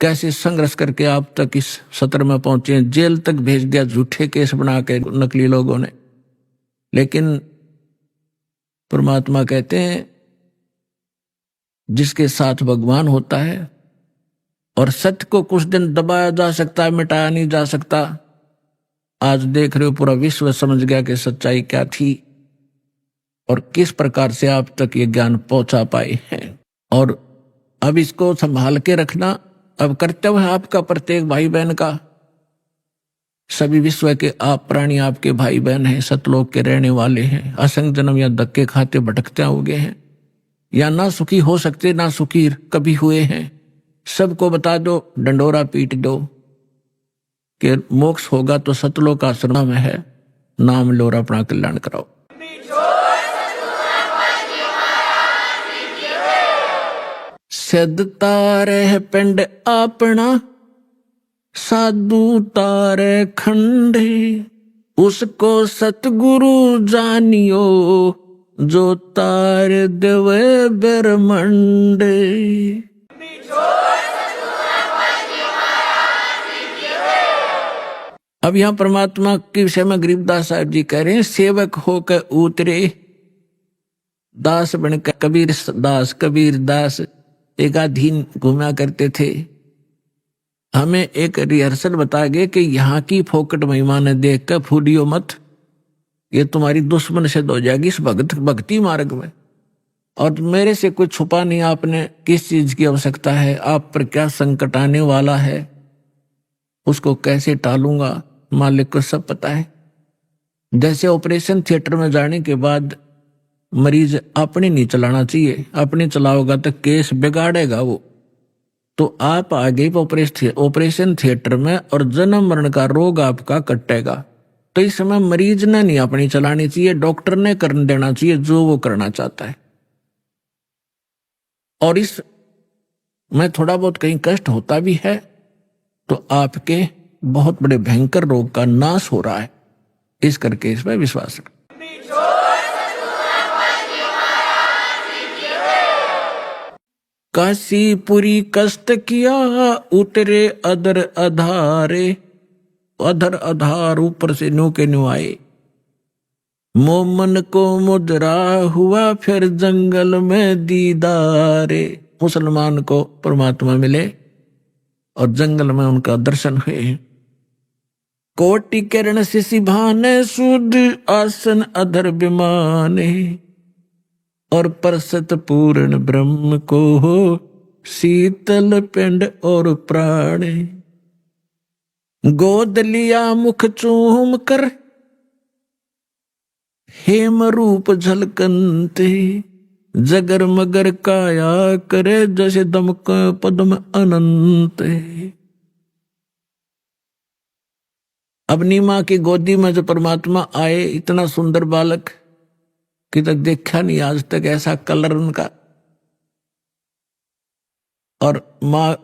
कैसे संघर्ष करके आप तक इस सत्र में पहुंचे। जेल तक भेज दिया झूठे केस बना के नकली लोगों ने। लेकिन परमात्मा कहते हैं जिसके साथ भगवान होता है, और सत्य को कुछ दिन दबाया जा सकता है, मिटाया नहीं जा सकता। आज देख रहे हो पूरा विश्व समझ गया कि सच्चाई क्या थी और किस प्रकार से आप तक ये ज्ञान पहुंचा पाए हैं। और अब इसको संभाल के रखना अब कर्तव्य है आपका, प्रत्येक भाई बहन का। सभी विश्व के आप प्राणी आपके भाई बहन हैं, सतलोक के रहने वाले हैं, असंग जन्म या धक्के खाते भटकते हो गए हैं, या ना सुखी हो सकते ना सुखी कभी हुए हैं। सबको बता दो, डंडोरा पीट दो कि मोक्ष होगा तो सतलोक आश्रम में है, नाम लो और अपना कल्याण कराओ। सिद्ध तारे पिंड अपना, साधु तारे खंडे, उसको सतगुरु जानियो, जो तार देवे ब्रह्मंडे। अब यहां परमात्मा के विषय में गरीबदास साहब जी कह रहे हैं, सेवक होकर उतरे दास बनकर कबीर दास एक अधीन घूमा करते थे। हमें एक रिहर्सल बता गए कि यहाँ की फोकट महिमा ने देख कर फूलियो मत, ये तुम्हारी दुश्मन सिद्ध हो जाएगी इस भक्ति मार्ग में। और मेरे से कुछ छुपा नहीं, आपने किस चीज की आवश्यकता है, आप पर क्या संकट आने वाला है, उसको कैसे टालूंगा, मालिक को सब पता है। जैसे ऑपरेशन थिएटर में जाने के बाद मरीज अपने नहीं चलाना चाहिए, अपने चलाओगा तो केस बिगाड़ेगा वो। तो आप आ गए ऑपरेशन थिएटर में और जन्म मरण का रोग आपका कटेगा। तो इस समय मरीज ने नहीं अपनी चलानी चाहिए, डॉक्टर ने कर देना चाहिए जो वो करना चाहता है। और इस में थोड़ा बहुत कहीं कष्ट होता भी है तो आपके बहुत बड़े भयंकर रोग का नाश हो रहा है, इस करके इसमें विश्वास रखें। काशीपुरी कष्ट किया उतरे अधर अधारे, अधर अधार ऊपर से न्यू के न्यू आए। मोमन को मुजरा हुआ फिर जंगल में दीदारे। मुसलमान को परमात्मा मिले और जंगल में उनका दर्शन हुए। कोटि किरण शिशि भाने सुध आसन अधर विमाने, और परसत पूर्ण ब्रह्म को हो शीतल पिंड और प्राणे। गोद लिया मुख चूम कर हेम रूप झलकनते, जगर मगर काया करे जैसे दमक पद्म अनंत। अपनी माँ की गोदी में जो परमात्मा आए, इतना सुंदर बालक कि तक देखा नहीं आज तक ऐसा कलर उनका। और माँ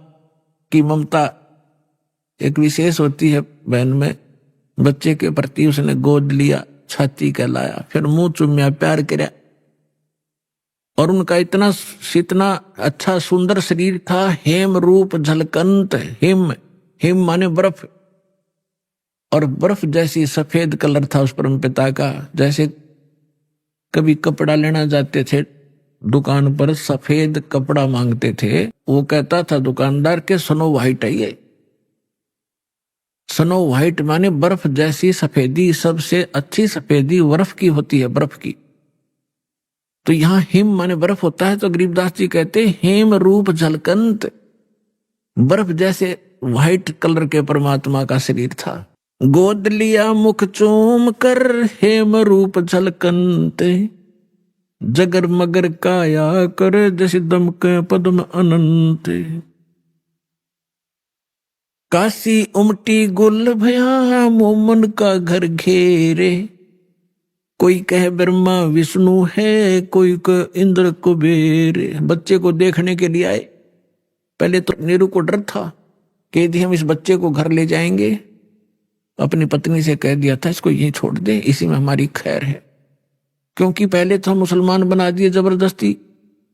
की ममता एक विशेष होती है बहन में, बच्चे के प्रति उसने गोद लिया, छाती कहलाया, फिर मुंह चुम्या, प्यार किया। और उनका इतना अच्छा सुंदर शरीर था। हेम रूप झलकंत, हिम माने बर्फ, और बर्फ जैसी सफेद कलर था उस परम पिता का। जैसे कभी कपड़ा लेना जाते थे दुकान पर, सफेद कपड़ा मांगते थे, वो कहता था दुकानदार के स्नो व्हाइट है ये। स्नो व्हाइट माने बर्फ जैसी सफेदी, सबसे अच्छी सफेदी बर्फ की होती है, बर्फ की। तो यहां हिम माने बर्फ होता है। तो गरीबदास जी कहते हेम रूप झलकंत, बर्फ जैसे व्हाइट कलर के परमात्मा का शरीर था। गोद लिया मुख चूम कर हेम रूप झलकंत, जगर मगर काया कर जैसे दमके पद्म अनंत। काशी उमटी गुल भया मोमन का घर घेरे। कोई कहे ब्रह्मा विष्णु है, कोई कहे इंद्र कुबेर। बच्चे को देखने के लिए आए। पहले तो नीरू को डर था कि यदि हम इस बच्चे को घर ले जाएंगे, अपनी पत्नी से कह दिया था इसको यहीं छोड़ दे, इसी में हमारी खैर है। क्योंकि पहले तो हम मुसलमान बना दिए जबरदस्ती,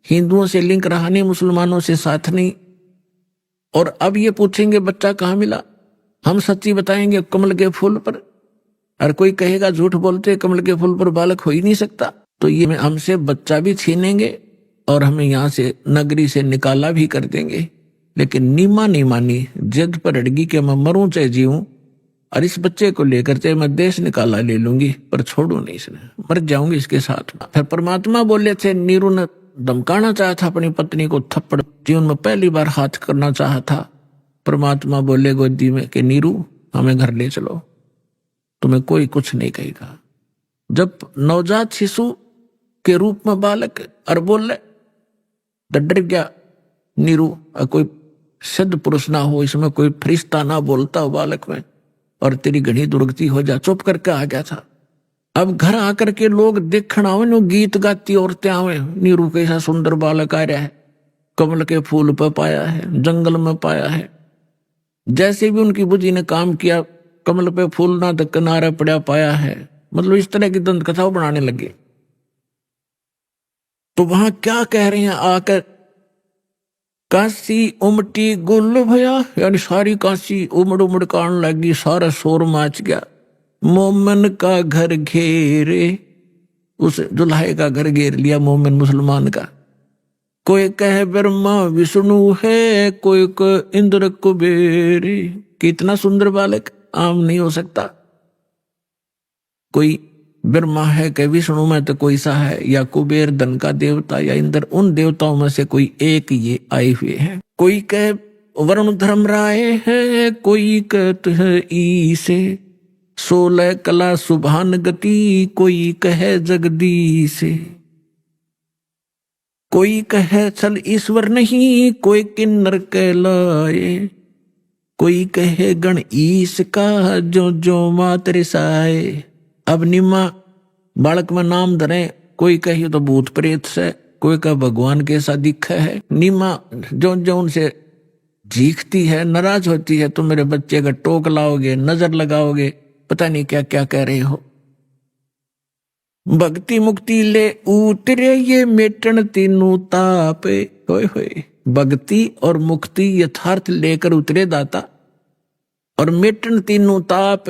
हिंदुओं से लिंक रहा नहीं, मुसलमानों से साथ नहीं। और अब ये पूछेंगे बच्चा कहाँ मिला, हम सच्ची बताएंगे कमल के फूल पर। और कोई कहेगा झूठ बोलते, कमल के फूल पर बालक हो ही नहीं सकता। तो ये हमसे बच्चा भी छीनेंगे और हमें यहाँ से नगरी से निकाला भी कर देंगे। लेकिन नीमा नहीं मानी, जिद पर अड़गी कि मैं मरूं चाहे जीऊं, और इस बच्चे को लेकर चाहे मैं देश निकाला ले लूंगी, पर छोड़ू नहीं, इसने मर जाऊंगी इसके साथ। फिर परमात्मा बोले थे, नीरू ने धमकाना चाहा था अपनी पत्नी को, थप्पड़ जीवन में पहली बार हाथ करना चाहा था। परमात्मा बोले गोदी में कि नीरू हमें घर ले चलो, तुम्हें कोई कुछ नहीं कहेगा। जब नवजात शिशु के रूप में बालक और बोले तो डर गया नीरू, कोई सिद्ध पुरुष ना हो, इसमें कोई फरिश्ता ना बोलता हो बालक में, और तेरी घनी दुर्गति हो जा। चुप करके आ गया था। अब घर आकर के लोग देखना आवे, नो गीत गाती औरतें आवे, नीरू कैसा सुंदर बालक आ रहा है, कमल के फूल पर पाया है, जंगल में पाया है। जैसे भी उनकी बुझी ने काम किया, कमल पे फूल ना तो किनारे पड़ा पाया है, मतलब इस तरह की दंत कथा बनाने लगे। तो वहां क्या कह रहे हैं आकर, काशी उमटी गुल भया, यानी सारी काशी उमड़ उमड़ कान लगी, सारा शोर माच गया। मोमन का घर घेरे, उस दुल्हे का घर घेर लिया मोमिन मुसलमान का। कोई कहे ब्रह्मा विष्णु है, कोई कहे इंद्र कुबेर। कितना सुंदर बालक, आम नहीं हो सकता। कोई ब्रह्मा है कि विष्णु में तो कोई सा है, या कुबेर धन का देवता, या इंद्र, उन देवताओं में से कोई एक ये आए हुए हैं। कोई कहे वरुण धर्म राय है, कोई कहते है ईसे, 16 कला सुभान गति, कोई कहे जगदीश। कोई कहे चल ईश्वर नहीं, कोई किन्नर कहलाए, कोई कहे गण ईश का, जो जो मात रिसाए। अब निम्मा बालक में नाम धरे, कोई कहे तो भूत प्रेत से, कोई का भगवान कैसा दिखा है। निम्मा जो जो उनसे झीकती है, नाराज होती है, तुम मेरे बच्चे का टोक लाओगे, नजर लगाओगे, पता नहीं क्या क्या कह रहे हो। भक्ति मुक्ति ले उतरे ये मेटन तीनों ताप। होए होए, भक्ति और मुक्ति यथार्थ लेकर उतरे दाता, और मेटन तीनों ताप,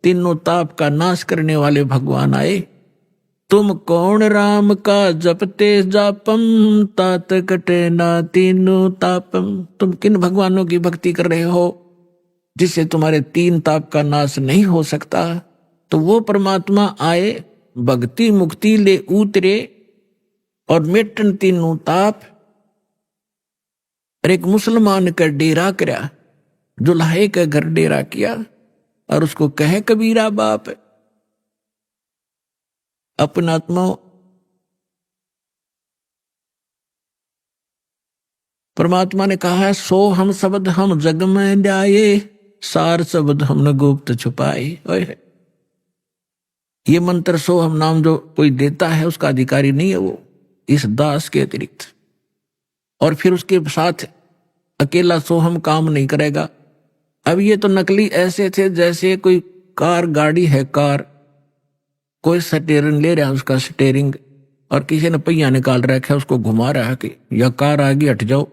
तीनों ताप का नाश करने वाले भगवान आए। तुम कौन राम का जपते जापम, तात कटे ना तीनों तापम। तुम किन भगवानों की भक्ति कर रहे हो जिससे तुम्हारे 3 ताप का नाश नहीं हो सकता। तो वो परमात्मा आए, भक्ति मुक्ति ले उतरे, और मेटन तीनों ताप। और एक मुसलमान का डेरा करा, दुल्हे का घर डेरा किया, और उसको कहे कबीरा बाप। अपना आत्मा परमात्मा ने कहा है, सो हम शब्द हम जग में ल्याए, सार शब्द हमने गुप्त छुपाए। ये मंत्र सो हम नाम जो कोई देता है उसका अधिकारी नहीं है वो, इस दास के अतिरिक्त। और फिर उसके साथ अकेला सो हम काम नहीं करेगा। अब ये तो नकली ऐसे थे जैसे कोई कार गाड़ी है, कार कोई स्टीयरिंग ले रहा है, उसका स्टीयरिंग, और किसी ने पहिया निकाल रखा है, उसको घुमा रहा है कि या कार आगे हट जाओ,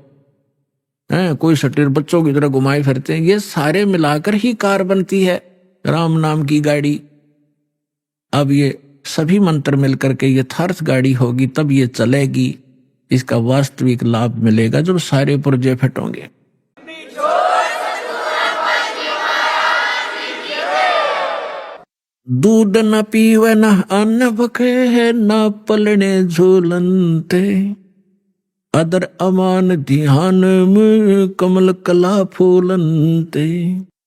है कोई स्टीयर बच्चों की तरह घुमाए फिरते हैं। ये सारे मिलाकर ही कार बनती है, राम नाम की गाड़ी। अब ये सभी मंत्र मिलकर के यथार्थ गाड़ी होगी, तब ये चलेगी, इसका वास्तविक लाभ मिलेगा जब सारे पुर्जे फटोंगे। दूध न पीवे न अन्न भखे, न पलने झूलनते, अदर अमान ध्यान में कमल कला फूलनते।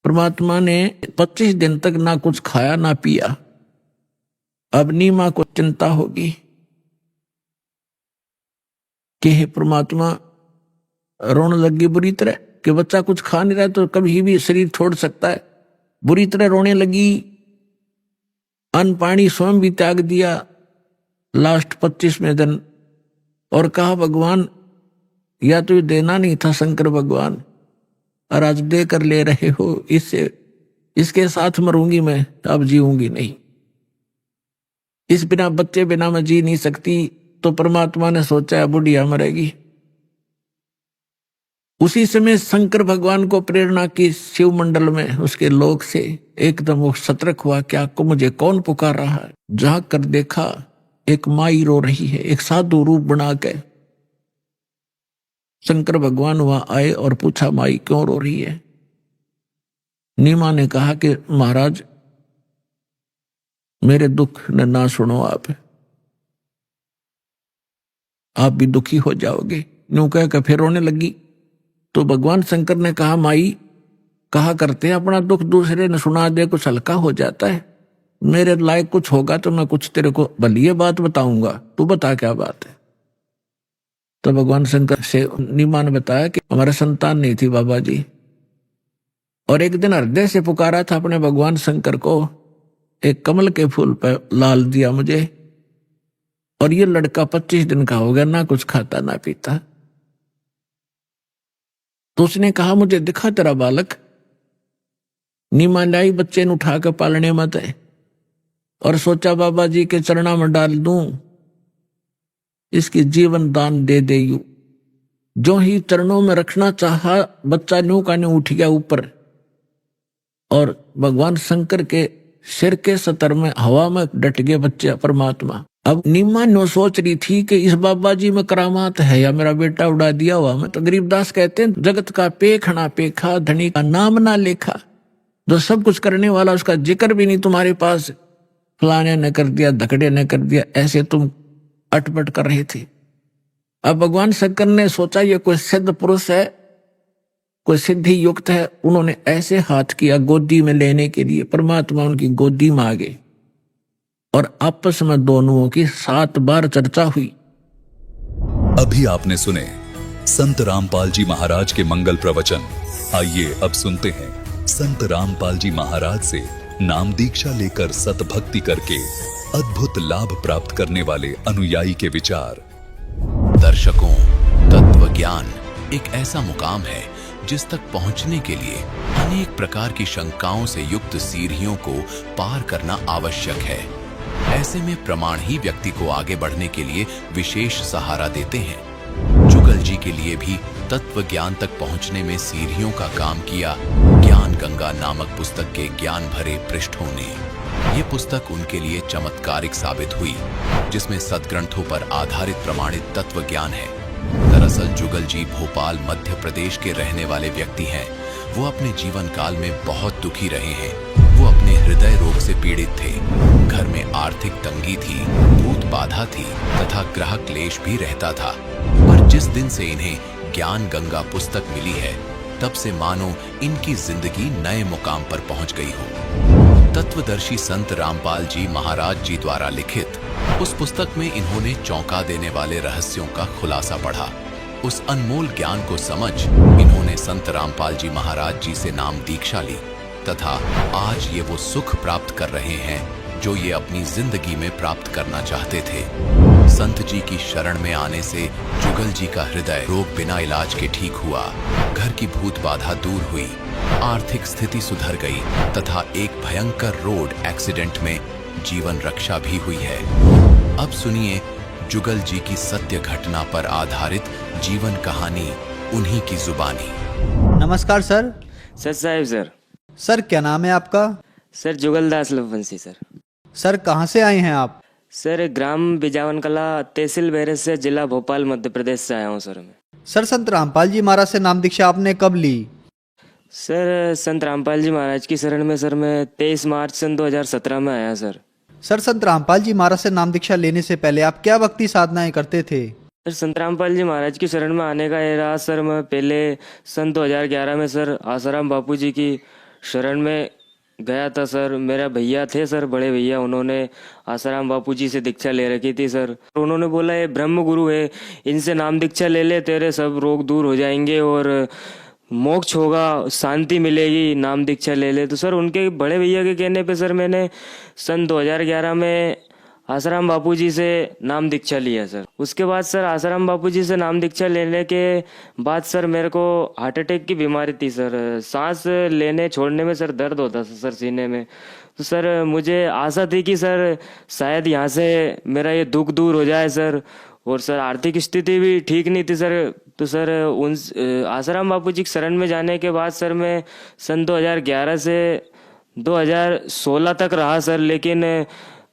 परमात्मा ने 25 दिन तक ना कुछ खाया ना पिया। अब नीमा को चिंता होगी, कि हे परमात्मा, रोने लगी बुरी तरह कि बच्चा कुछ खा नहीं रहा तो कभी भी शरीर छोड़ सकता है। बुरी तरह रोने लगी, अन्न पानी स्वयं भी त्याग दिया लास्ट 25वें दिन, और कहा भगवान या तो ये देना नहीं था शंकर भगवान, और आज दे कर ले रहे हो, इसके साथ मरूंगी मैं, अब जीऊंगी नहीं। इस बिना बच्चे बिना मैं जी नहीं सकती। तो परमात्मा ने सोचा बुढ़िया मरेगी। उसी समय शंकर भगवान को प्रेरणा की शिव मंडल में उसके लोक से एकदम वो सतर्क हुआ, क्या को मुझे कौन पुकार रहा है। जाग कर देखा एक माई रो रही है, एक साधु रूप बना के। शंकर भगवान वहां आए और पूछा, माई क्यों रो रही है। नीमा ने कहा कि महाराज मेरे दुख न ना सुनो, आप भी दुखी हो जाओगे। यूं कह के फिर रोने लगी। तो भगवान शंकर ने कहा, माई कहा करते हैं अपना दुख दूसरे ने सुना दे कुछ हल्का हो जाता है। मेरे लायक कुछ होगा तो मैं कुछ तेरे को भली बात बताऊंगा, तू बता क्या बात है। तो भगवान शंकर से नीमा ने बताया कि हमारे संतान नहीं थी बाबा जी, और एक दिन हृदय से पुकारा था अपने भगवान शंकर को, एक कमल के फूल पर लाल दिया मुझे, और ये लड़का 25 दिन का हो गया, ना कुछ खाता ना पीता। तो उसने कहा, मुझे दिखा तेरा बालक। नीमा लाई बच्चे ने उठा कर पालने मत है, और सोचा बाबा जी के चरणों में डाल दूं, इसकी जीवन दान दे दे। यू जो ही चरणों में रखना चाहा, बच्चा न्यू का न्यू उठ गया ऊपर, और भगवान शंकर के सिर के सतर में हवा में डट गए बच्चे परमात्मा। अब नीमा नो सोच रही थी कि इस बाबा जी में करामात है या मेरा बेटा उड़ा दिया हुआ। मैं तो गरीबदास कहते हैं, जगत का पेखना पेखा, धनी का नाम ना लेखा। जो सब कुछ करने वाला उसका जिक्र भी नहीं तुम्हारे पास, फलाने ने कर दिया, धकड़े ने कर दिया, ऐसे तुम अटपट कर रहे थे। अब भगवान शंकर ने सोचा ये कोई सिद्ध पुरुष है, कोई सिद्धि युक्त है। उन्होंने ऐसे हाथ किया गोदी में लेने के लिए, परमात्मा उनकी गोदी में आ गए, और आपस में दोनों की 7 बार चर्चा हुई। अभी आपने सुने संत रामपाल जी महाराज के मंगल प्रवचन। आइए अब सुनते हैं संत रामपाल जी महाराज से नाम दीक्षा लेकर सतभक्ति करके अद्भुत लाभ प्राप्त करने वाले अनुयायी के विचार। दर्शकों, तत्व ज्ञान एक ऐसा मुकाम है जिस तक पहुंचने के लिए अनेक प्रकार की शंकाओं से युक्त सीढ़ियों को पार करना आवश्यक है। ऐसे में प्रमाण ही व्यक्ति को आगे बढ़ने के लिए विशेष सहारा देते हैं। जुगल जी के लिए भी तत्व ज्ञान तक पहुंचने में सीढ़ियों का काम किया ज्ञान गंगा नामक पुस्तक के ज्ञान भरे पृष्ठों ने। ये पुस्तक उनके लिए चमत्कारिक साबित हुई, जिसमें सदग्रंथों पर आधारित प्रमाणित तत्व ज्ञान है। दरअसल जुगल जी भोपाल मध्य प्रदेश के रहने वाले व्यक्ति हैं। वो अपने जीवन काल में बहुत दुखी रहे हैं। वो अपने हृदय रोग से पीड़ित थे। घर में आर्थिक तंगी थी, भूत बाधा थी तथा ग्रह क्लेश भी रहता था। पर जिस दिन से इन्हें ज्ञान गंगा पुस्तक मिली है, तब से मानो इनकी जिंदगी नए मुकाम पर पहुंच गई हो। तत्वदर्शी संत रामपाल जी महाराज जी द्वारा लिखित उस पुस्तक में इन्होंने चौंका देने वाले रहस्यों का खुलासा पढ़ा। उस अनमोल ज्ञान को समझ इन्होंने संत रामपाल जी महाराज जी से नाम दीक्षा ली तथा आज ये वो सुख प्राप्त कर रहे हैं जो ये अपनी जिंदगी में प्राप्त करना चाहते थे। संत जी की शरण में आने से जुगल जी का हृदय रोग बिना इलाज के ठीक हुआ, घर की भूत बाधा दूर हुई, आर्थिक स्थिति सुधर गई तथा एक भयंकर रोड एक्सीडेंट में जीवन रक्षा भी हुई है। अब सुनिए जुगल जी की सत्य घटना पर आधारित जीवन कहानी उन्हीं की जुबानी। नमस्कार सर। सर साहब सर क्या नाम है आपका? Sir Jugaldas Lavanshi sir. Sir कहाँ से आए हैं आप? सर ग्राम बिजावन कला, तहसील बैरज से, जिला भोपाल मध्य प्रदेश से आया हूँ सर मैं। सर संत रामपाल जी महाराज से नाम दीक्षा आपने कब ली? सर संत रामपाल जी महाराज की शरण में सर मैं 23 मार्च सन 2017 में आया सर। सर संत रामपाल जी महाराज से नाम दीक्षा लेने से पहले आप क्या भक्ति साधनाएं करते थे? सर संत रामपाल जी महाराज की शरण में आने का ये रहा सर, मैं पहले सन 2011 में सर आसाराम बापू जी की शरण में गया था सर। मेरा भैया थे सर, बड़े भैया, उन्होंने आसाराम बापू जी से दीक्षा ले रखी थी सर। उन्होंने बोला ये ब्रह्म गुरु है, इनसे नाम दीक्षा ले ले, तेरे सब रोग दूर हो जाएंगे और मोक्ष होगा, शांति मिलेगी, नाम दीक्षा ले ले। तो सर उनके बड़े भैया के कहने पे सर मैंने सन 2011 में आसाराम बापू जी से नाम दीक्षा लिया सर। उसके बाद सर आसाराम बापू जी से नाम दीक्षा लेने के बाद सर मेरे को हार्ट अटैक की बीमारी थी सर। सांस लेने छोड़ने में सर दर्द होता था सर सीने में। तो सर मुझे आशा थी कि सर शायद यहाँ से मेरा ये दुख दूर हो जाए सर। और सर आर्थिक स्थिति भी ठीक नहीं थी सर। तो सर उन आसाराम बापू जी की शरण में जाने के बाद सर मैं सन 2011 से 2016 तक रहा सर। लेकिन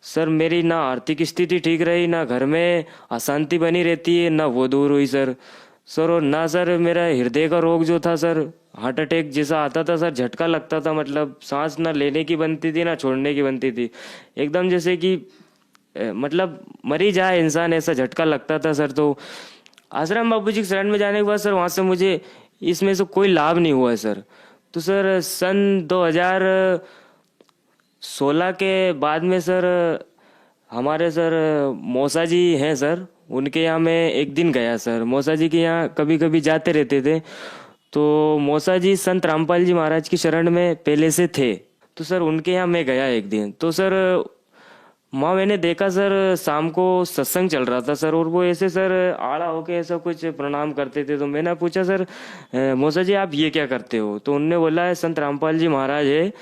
सर मेरी ना आर्थिक स्थिति ठीक रही, ना घर में अशांति बनी रहती है, ना वो दूर हुई सर। और ना सर मेरा हृदय का रोग जो था सर, हार्ट अटैक जैसा आता था सर, झटका लगता था, मतलब सांस ना लेने की बनती थी ना छोड़ने की बनती थी, एकदम जैसे कि मतलब मरी जाए इंसान, ऐसा झटका लगता था सर। तो आसाराम बापू जी की शरण में जाने के बाद सर वहाँ से मुझे इसमें से कोई लाभ नहीं हुआ है सर। तो सर सन 2016 के बाद में सर हमारे सर मौसा जी हैं सर, उनके यहाँ मैं एक दिन गया सर। मौसा जी के यहाँ कभी कभी जाते रहते थे। तो मौसा जी संत रामपाल जी महाराज की शरण में पहले से थे। तो सर उनके यहाँ मैं गया एक दिन। तो सर वहाँ मैंने देखा सर शाम को सत्संग चल रहा था सर, और वो ऐसे सर आड़ा होके ऐसा कुछ प्रणाम करते थे। तो मैंने पूछा सर मौसा जी आप ये क्या करते हो? तो उनने बोला है संत रामपाल जी महाराज है,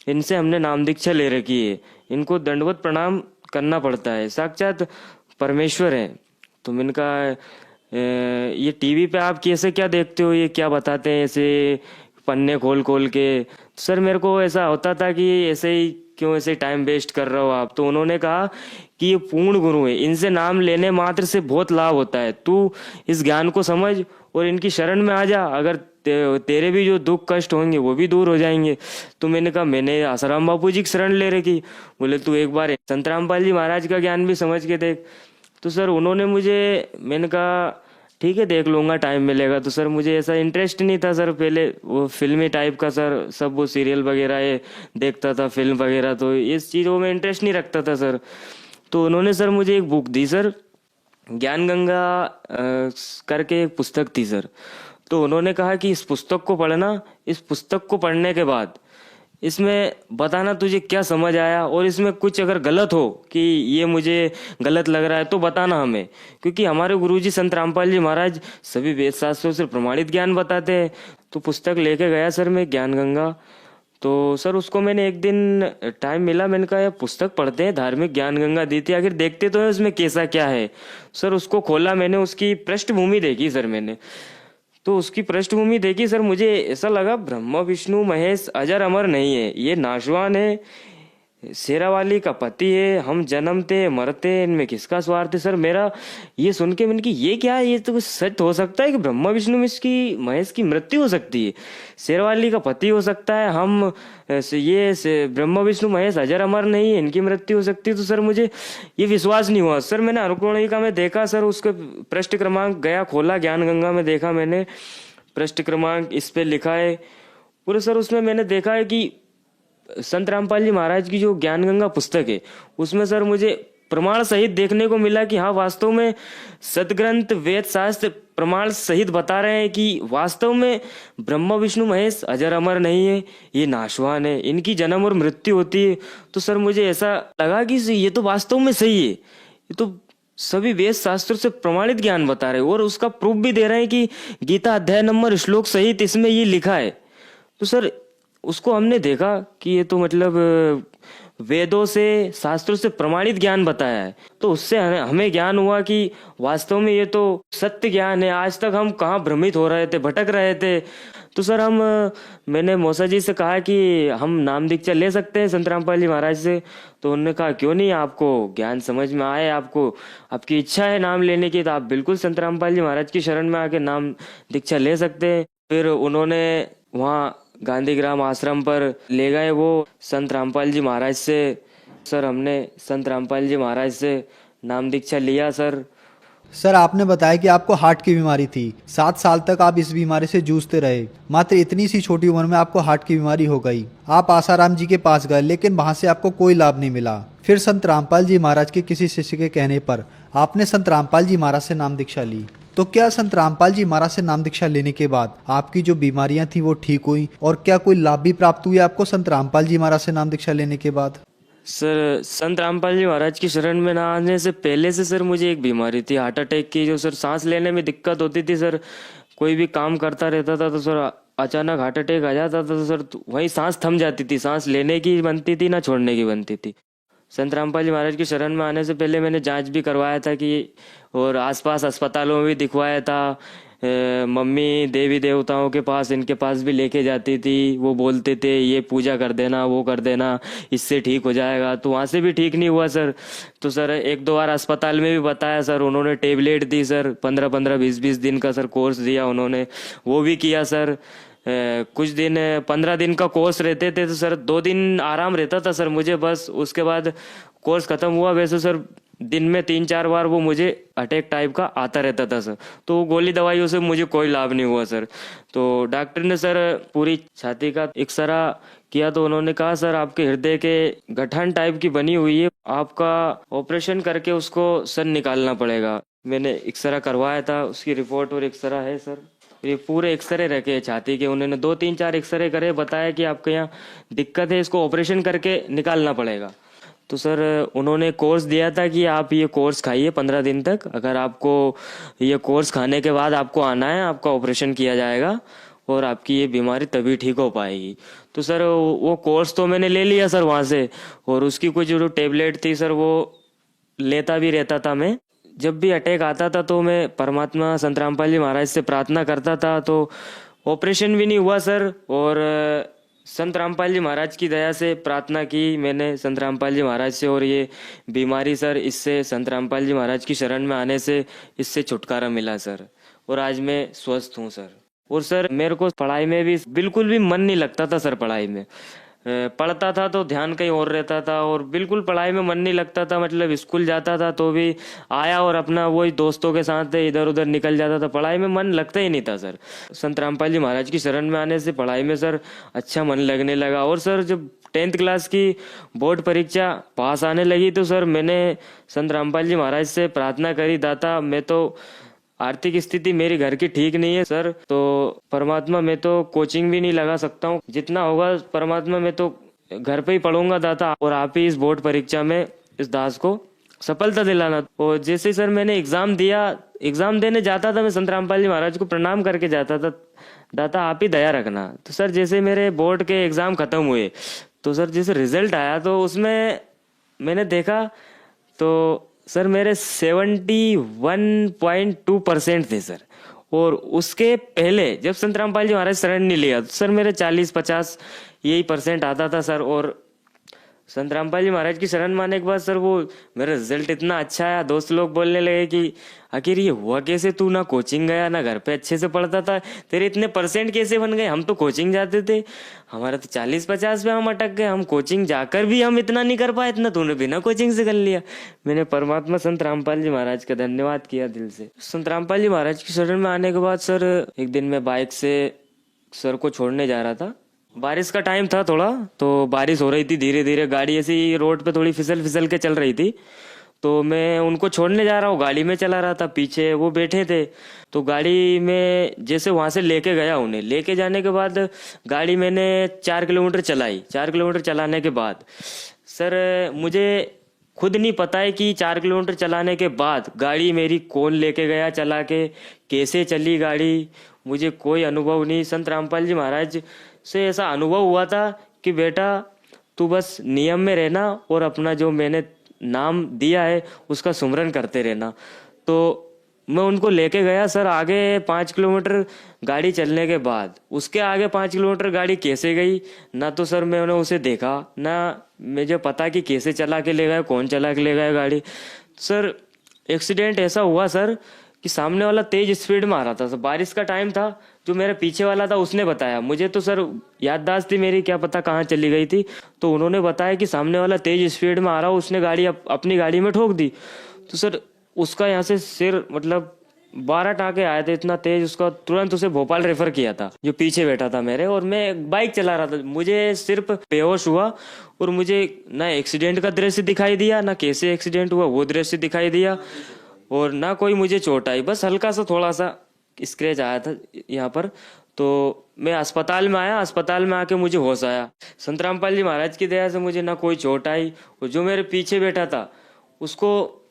इनसे हमने नाम दीक्षा ले रखी है, इनको दंडवत प्रणाम करना पड़ता है, साक्षात परमेश्वर है। तो मैंने कहा ये टीवी पे आप कैसे क्या देखते हो, ये क्या बताते हैं ऐसे पन्ने खोल खोल के? सर मेरे को ऐसा होता था कि ऐसे ही क्यों ऐसे टाइम वेस्ट कर रहे हो आप? तो उन्होंने कहा कि ये पूर्ण गुरु है, इनसे नाम लेने मात्र से बहुत लाभ होता है, तू इस ज्ञान को समझ और इनकी शरण में आ जा, अगर तेरे भी जो दुख कष्ट होंगे वो भी दूर हो जाएंगे। तो मैंने कहा मैंने आसाराम बापू जी की शरण ले रखी। बोले तू एक बार संत रामपाल जी महाराज का ज्ञान भी समझ के देख। तो सर उन्होंने मुझे, मैंने कहा ठीक है देख लूंगा, टाइम मिलेगा। तो सर मुझे ऐसा इंटरेस्ट नहीं था सर, पहले वो फिल्मी टाइप का सर, सब वो सीरियल वगैरह ये देखता था, फिल्म वगैरह, तो इस चीज़ों में इंटरेस्ट नहीं रखता था सर। तो उन्होंने सर मुझे एक बुक दी सर, ज्ञान गंगा करके एक पुस्तक थी सर। तो उन्होंने कहा कि इस पुस्तक को पढ़ना, इस पुस्तक को पढ़ने के बाद इसमें बताना तुझे क्या समझ आया, और इसमें कुछ अगर गलत हो कि ये मुझे गलत लग रहा है तो बताना हमें, क्योंकि हमारे गुरुजी संत रामपाल जी महाराज सभी वेद शास्त्रों से प्रमाणित ज्ञान बताते हैं। तो पुस्तक लेके गया सर मैं ज्ञान गंगा। तो सर उसको मैंने एक दिन टाइम मिला, मैंने कहा यार पुस्तक पढ़ते हैं, धार्मिक ज्ञान गंगा दी थी, आखिर देखते तो है उसमें कैसा क्या है। सर उसको खोला मैंने, उसकी पृष्ठभूमि देखी सर मैंने। तो उसकी पृष्ठभूमि देखी सर, मुझे ऐसा लगा ब्रह्मा विष्णु महेश अजर अमर नहीं है, ये नाशवान है, शेरावाली का पति है, हम जन्मते मरते, इनमें किसका स्वार्थ है? सर मेरा ये सुन के मैंने कि ये क्या है, ये तो कुछ सच हो सकता है कि ब्रह्मा विष्णु महेश की मृत्यु हो सकती है, शेरावाली का पति हो सकता है, हम ये ब्रह्मा विष्णु महेश अजर अमर नहीं है, इनकी मृत्यु हो सकती है। तो सर मुझे ये विश्वास नहीं हुआ सर। मैंने अनुक्रमणिका में देखा सर, उसके पृष्ठ क्रमांक गया, खोला ज्ञान गंगा में, देखा मैंने पृष्ठ क्रमांक इस पे लिखा है पूरे सर। उसमें मैंने देखा है कि संत रामपाल जी महाराज की जो ज्ञान गंगा पुस्तक है उसमें सर मुझे प्रमाण सहित देखने को मिला कि हाँ वास्तव में सदग्रंथ वेद शास्त्र प्रमाण सहित बता रहे हैं कि वास्तव में ब्रह्मा विष्णु महेश अजर अमर नहीं है, ये नाशवान है, इनकी जन्म और मृत्यु होती है। तो सर मुझे ऐसा लगा कि ये तो वास्तव में सही है, ये तो सभी वेद शास्त्रों से प्रमाणित ज्ञान बता रहे हैं, और उसका प्रूफ भी दे रहे हैं कि गीता अध्याय नंबर श्लोक सहित इसमें ये लिखा है। तो सर उसको हमने देखा कि ये तो मतलब वेदों से शास्त्रों से प्रमाणित ज्ञान बताया है। तो उससे हमें ज्ञान हुआ कि वास्तव में ये तो सत्य ज्ञान है। आज तक हम कहाँ भ्रमित हो रहे थे, भटक रहे थे। तो सर मैंने मौसा जी से कहा कि हम नाम दीक्षा ले सकते हैं संत रामपाल जी महाराज से। तो उन्होंने कहा क्यों नहीं, आपको ज्ञान समझ में आए, आपकी इच्छा है नाम लेने की, तो आप बिल्कुल संत रामपाल जी महाराज की शरण में आके नाम दीक्षा ले सकते हैं। फिर उन्होंने वहाँ गांधीग्राम आश्रम पर ले गए वो संत रामपाल जी महाराज से। सर हमने संत रामपाल जी महाराज से नाम दीक्षा लिया सर, सर आपने बताया कि आपको हार्ट की बीमारी थी, 7 साल तक आप इस बीमारी से जूझते रहे। मात्र इतनी सी छोटी उम्र में आपको हार्ट की बीमारी हो गई। आप आसाराम जी के पास गए लेकिन वहां से आपको कोई लाभ नहीं मिला। फिर संत रामपाल जी महाराज के किसी शिष्य के कहने पर आपने संत रामपाल जी महाराज से नाम दीक्षा ली। तो क्या संत रामपाल जी महाराज से नाम दीक्षा लेने के बाद आपकी जो बीमारियां थी वो ठीक हुई, और क्या कोई लाभ भी प्राप्त हुआ आपको संत रामपाल जी महाराज से नाम दीक्षा लेने के बाद? सर संत रामपाल जी महाराज की शरण में ना आने से पहले से सर मुझे एक बीमारी थी हार्ट अटैक की, जो सर सांस लेने में दिक्कत होती थी सर। कोई भी काम करता रहता था तो सर अचानक हार्ट अटैक आ जाता था तो सर वहीं सांस थम जाती थी, सांस लेने की बनती थी ना छोड़ने की बनती थी। संत रामपाल जी महाराज की शरण में आने से पहले मैंने जांच भी करवाया था कि, और आसपास अस्पतालों में भी दिखवाया था। मम्मी देवी देवताओं के पास, इनके पास भी लेके जाती थी। वो बोलते थे ये पूजा कर देना, वो कर देना, इससे ठीक हो जाएगा। तो वहाँ से भी ठीक नहीं हुआ सर। तो सर 1-2 बार अस्पताल में भी बताया सर, उन्होंने टेबलेट दी सर, 15-15 20-20 दिन का सर कोर्स दिया उन्होंने, वो भी किया सर। कुछ दिन 15 दिन का कोर्स रहते थे तो सर 2 दिन आराम रहता था सर मुझे बस। उसके बाद कोर्स खत्म हुआ। वैसे सर दिन में 3-4 बार वो मुझे अटैक टाइप का आता रहता था सर। तो गोली दवाइयों से मुझे कोई लाभ नहीं हुआ सर। तो डॉक्टर ने सर पूरी छाती का एक्सरा किया तो उन्होंने कहा सर आपके हृदय के गठन टाइप की बनी हुई है, आपका ऑपरेशन करके उसको सर निकालना पड़ेगा। मैंने एक्सरा करवाया था, उसकी रिपोर्ट और एक्सरा है सर। ये पूरे एक्सरे रखे छाती के, उन्होंने 2-3-4 एक्सरे करे, बताया कि आपके यहाँ दिक्कत है, इसको ऑपरेशन करके निकालना पड़ेगा। तो सर उन्होंने कोर्स दिया था कि आप ये कोर्स खाइए 15 दिन तक, अगर आपको ये कोर्स खाने के बाद आपको आना है, आपका ऑपरेशन किया जाएगा और आपकी ये बीमारी तभी ठीक हो पाएगी। तो सर वो कोर्स तो मैंने ले लिया सर वहाँ से, और उसकी कुछ जो टेबलेट थी सर वो लेता भी रहता था मैं। जब भी अटैक आता था तो मैं परमात्मा संत रामपाल जी महाराज से प्रार्थना करता था, तो ऑपरेशन भी नहीं हुआ सर। और संत रामपाल जी महाराज की दया से प्रार्थना की मैंने संत रामपाल जी महाराज से, और ये बीमारी सर इससे संत रामपाल जी महाराज की शरण में आने से इससे छुटकारा मिला सर, और आज मैं स्वस्थ हूँ सर। और सर मेरे को पढ़ाई में भी बिल्कुल भी मन नहीं लगता था सर। पढ़ाई में पढ़ता था तो ध्यान कहीं और रहता था, और बिल्कुल पढ़ाई में मन नहीं लगता था। मतलब स्कूल जाता था तो भी आया और अपना वही दोस्तों के साथ इधर उधर निकल जाता था, पढ़ाई में मन लगता ही नहीं था सर। संत रामपाल जी महाराज की शरण में आने से पढ़ाई में सर अच्छा मन लगने लगा। और सर जब 10th क्लास की बोर्ड परीक्षा पास आने लगी तो सर मैंने संत रामपाल जी महाराज से प्रार्थना करी, दाता मैं तो आर्थिक स्थिति मेरी घर की ठीक नहीं है सर, तो परमात्मा मैं तो कोचिंग भी नहीं लगा सकता हूँ, जितना होगा परमात्मा मैं तो घर पे ही पढ़ूंगा दाता, और आप ही इस बोर्ड परीक्षा में इस दास को सफलता दिलाना। और जैसे सर मैंने एग्जाम दिया, एग्जाम देने जाता था मैं संत रामपाल जी महाराज को प्रणाम करके जाता था, दाता आप ही दया रखना। तो सर जैसे मेरे बोर्ड के एग्जाम खत्म हुए तो सर जैसे रिजल्ट आया तो उसमें मैंने देखा तो सर मेरे 71.2% थे सर। और उसके पहले जब संत रामपाल जी महाराज शरण नहीं लिया तो सर मेरे 40-50 यही % आता था सर। और संत रामपाल जी महाराज की शरण में आने के बाद सर वो मेरा रिजल्ट इतना अच्छा आया, दोस्त लोग बोलने लगे कि आखिर ये हुआ कैसे, तू ना कोचिंग गया ना घर पे अच्छे से पढ़ता था, तेरे इतने % कैसे बन गए। हम तो कोचिंग जाते थे, हमारा तो 40-50 पे हम अटक गए, हम कोचिंग जाकर भी हम इतना नहीं कर पाए, इतना तूने बिना कोचिंग से कर लिया। मैंने परमात्मा संत रामपाल जी महाराज का धन्यवाद किया दिल से। संत रामपाल जी महाराज की शरण में आने के बाद सर एक दिन मैं बाइक से सर को छोड़ने जा रहा था, बारिश का टाइम था थोड़ा, तो बारिश हो रही थी, धीरे धीरे गाड़ी ऐसी रोड पे थोड़ी फिसल के चल रही थी। तो मैं उनको छोड़ने जा रहा हूँ, गाड़ी में चला रहा था, पीछे वो बैठे थे। तो गाड़ी में जैसे वहां से लेके गया, उन्हें लेके जाने के बाद गाड़ी मैंने 4 किलोमीटर चलाई। 4 किलोमीटर चलाने के बाद सर मुझे खुद नहीं पता है कि 4 किलोमीटर चलाने के बाद गाड़ी मेरी कौन लेके गया चला के, कैसे चली गाड़ी, मुझे कोई अनुभव नहीं। संत रामपाल जी महाराज से ऐसा अनुभव हुआ था कि बेटा तू बस नियम में रहना और अपना जो मैंने नाम दिया है उसका सुमरन करते रहना। तो मैं उनको लेके गया सर आगे 5 किलोमीटर गाड़ी चलने के बाद। उसके आगे 5 किलोमीटर गाड़ी कैसे गई ना तो सर मैंने उसे देखा, ना मुझे पता कि कैसे चला के ले गए, कौन चला के ले गया गाड़ी। सर एक्सीडेंट ऐसा हुआ सर कि सामने वाला तेज स्पीड में आ रहा था। बारिश का टाइम था, जो मेरे पीछे वाला था उसने बताया, मुझे तो सर याददाश्त थी मेरी, क्या पता कहाँ चली गई थी। तो उन्होंने बताया कि सामने वाला तेज स्पीड में आ रहा हो, उसने गाड़ी अपनी गाड़ी में ठोक दी। तो सर उसका यहाँ से सिर मतलब 12 टाँके आए थे, इतना तेज उसका, तुरंत उसे भोपाल रेफर किया था। जो पीछे बैठा था मेरे, और मैं बाइक चला रहा था, मुझे सिर्फ बेहोश हुआ और मुझे ना एक्सीडेंट का दृश्य दिखाई दिया, ना कैसे एक्सीडेंट हुआ वो दृश्य दिखाई दिया, और ना कोई मुझे चोट आई। बस हल्का सा थोड़ा सा स्क्रैच आया था यहाँ पर। तो मैं अस्पताल में आया, अस्पताल में आके मुझे होश आया। संत रामपाल जी महाराज की दया से मुझे ना कोई चोट आई, और जो मेरे पीछे बैठा था उसको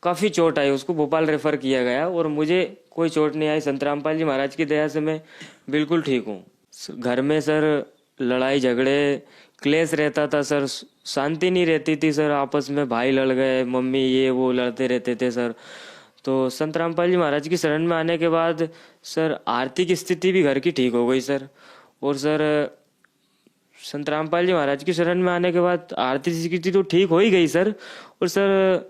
काफ़ी चोट आई, उसको भोपाल रेफर किया गया, और मुझे कोई चोट नहीं आई। संत रामपाल जी महाराज की दया से मैं बिल्कुल ठीक हूँ। घर में सर लड़ाई झगड़े क्लेश रहता था सर, शांति नहीं रहती थी सर, आपस में भाई लड़ गए, मम्मी ये वो लड़ते रहते थे सर। तो संत रामपाल जी महाराज की शरण में आने के बाद सर आर्थिक स्थिति भी घर की ठीक हो गई सर। और सर संत रामपाल जी महाराज की शरण में आने के बाद आर्थिक स्थिति तो ठीक हो ही गई सर। और सर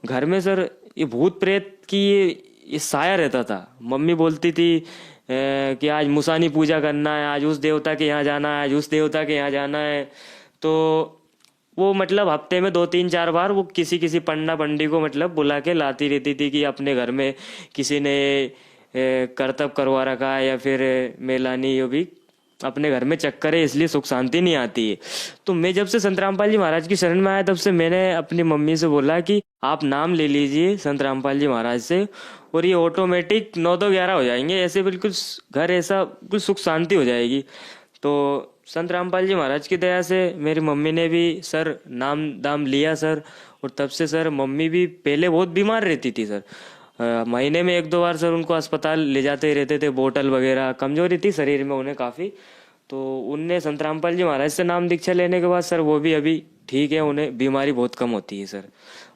घर में सर ये भूत प्रेत की ये साया रहता था। मम्मी बोलती थी कि आज मुसानी पूजा करना है, आज उस देवता के यहाँ जाना है, आज उस देवता के यहाँ जाना है। तो वो मतलब हफ्ते में 2-3-4 बार वो किसी पंडा पंडी को मतलब बुला के लाती रहती थी कि अपने घर में किसी ने करतब करवा रखा है या फिर मेलानी, यो भी अपने घर में चक्कर है, इसलिए सुख शांति नहीं आती है। तो मैं जब से संत रामपाल जी महाराज की शरण में आया तब से मैंने अपनी मम्मी से बोला कि आप नाम ले लीजिए संत रामपाल जी महाराज से, और ये ऑटोमेटिक 9-11 हो जाएंगे, ऐसे बिल्कुल घर ऐसा बिल्कुल सुख शांति हो जाएगी। तो संत रामपाल जी महाराज की दया से मेरी मम्मी ने भी सर नाम दाम लिया सर। और तब से सर मम्मी भी पहले बहुत बीमार रहती थी सर, महीने में 1-2 बार सर उनको अस्पताल ले जाते रहते थे, बोतल वगैरह, कमजोरी थी शरीर में उन्हें काफ़ी। तो उनने संत रामपाल जी महाराज से नाम दीक्षा लेने के बाद सर वो भी अभी ठीक है, उन्हें बीमारी बहुत कम होती है सर।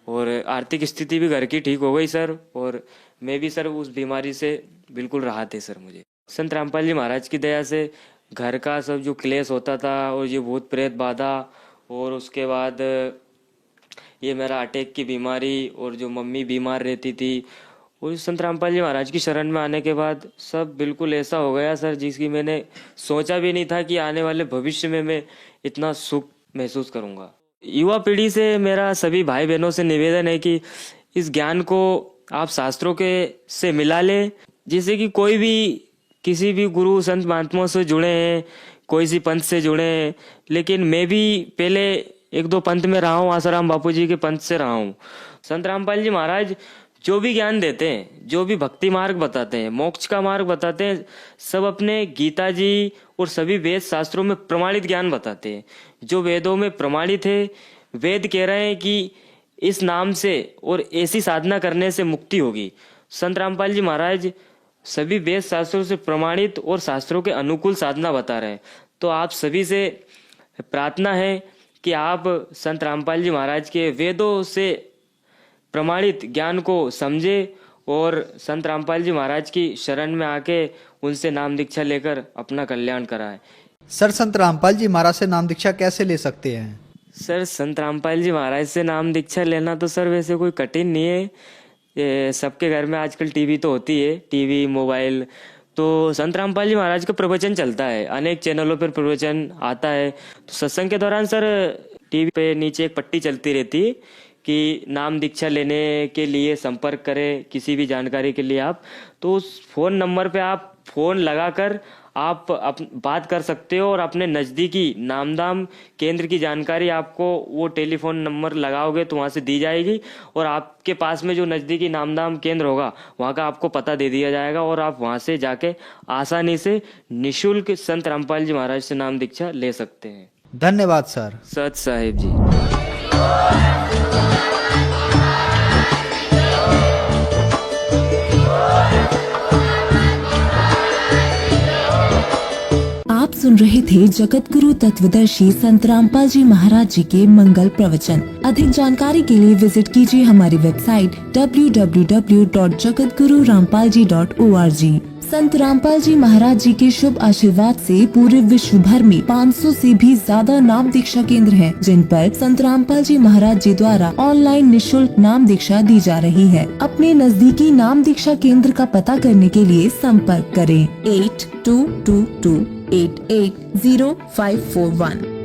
और आर्थिक स्थिति भी घर की ठीक हो गई सर, और मैं भी सर उस बीमारी से बिल्कुल राहत है सर मुझे। संत रामपाल जी महाराज की दया से घर का सब जो क्लेश होता था और ये भूत प्रेत बाधा, और उसके बाद ये मेरा अटैक की बीमारी, और जो मम्मी बीमार रहती थी, और संत रामपाल जी महाराज की शरण में आने के बाद सब बिल्कुल ऐसा हो गया सर जिसकी मैंने सोचा भी नहीं था कि आने वाले भविष्य में मैं इतना सुख महसूस करूंगा। युवा पीढ़ी से मेरा सभी भाई बहनों से निवेदन है कि इस ज्ञान को आप शास्त्रों के से मिला ले, जिससे कि कोई भी किसी भी गुरु संत महात्माओं से जुड़े हैं, कोई सी पंथ से जुड़े हैं। लेकिन मैं भी पहले 1-2 पंथ में रहा हूँ, आसाराम बापू जी के पंथ से रहा हूँ। संत रामपाल जी महाराज जो भी ज्ञान देते हैं, जो भी भक्ति मार्ग बताते हैं, मोक्ष का मार्ग बताते हैं, सब अपने गीता जी और सभी वेद शास्त्रों में प्रमाणित ज्ञान बताते हैं। जो वेदों में प्रमाणित है, वेद कह रहे हैं कि इस नाम से और ऐसी साधना करने से मुक्ति होगी। संत रामपाल जी महाराज सभी वेद शास्त्रों से प्रमाणित और शास्त्रों के अनुकूल साधना बता रहे हैं। तो आप सभी से प्रार्थना है कि आप संत रामपाल जी महाराज के वेदों से प्रमाणित ज्ञान को समझे और संत रामपाल जी महाराज की शरण में आके उनसे नाम दीक्षा लेकर अपना कल्याण कराएं। सर संत रामपाल जी महाराज से नाम दीक्षा कैसे ले सकते हैं? सर संत रामपाल जी महाराज से नाम दीक्षा लेना तो सर वैसे कोई कठिन नहीं है। ये सबके घर में आजकल टीवी तो होती है, टीवी मोबाइल। तो संत रामपाल जी महाराज का प्रवचन चलता है, अनेक चैनलों पर प्रवचन आता है। तो सत्संग के दौरान सर टीवी पे नीचे एक पट्टी चलती रहती है कि नाम दीक्षा लेने के लिए संपर्क करें, किसी भी जानकारी के लिए आप, तो उस फोन नंबर पे आप फोन लगाकर आप बात कर सकते हो और अपने नज़दीकी नामधाम केंद्र की जानकारी आपको वो टेलीफोन नंबर लगाओगे तो वहाँ से दी जाएगी, और आपके पास में जो नज़दीकी नामधाम केंद्र होगा वहाँ का आपको पता दे दिया जाएगा, और आप वहाँ से जाके आसानी से निःशुल्क संत रामपाल जी महाराज से नाम दीक्षा ले सकते हैं। धन्यवाद सर। सत साहिब जी। आप सुन रहे थे जगत गुरु तत्वदर्शी संत रामपाल जी महाराज जी के मंगल प्रवचन। अधिक जानकारी के लिए विजिट कीजिए हमारी वेबसाइट www.jagatgururampalji.org। संत रामपाल जी महाराज जी के शुभ आशीर्वाद से पूरे विश्व भर में 500 से भी ज्यादा नाम दीक्षा केंद्र हैं, जिन पर संत रामपाल जी महाराज जी द्वारा ऑनलाइन निःशुल्क नाम दीक्षा दी जा रही है। अपने नजदीकी नाम दीक्षा केंद्र का पता करने के लिए संपर्क करें 8222880541।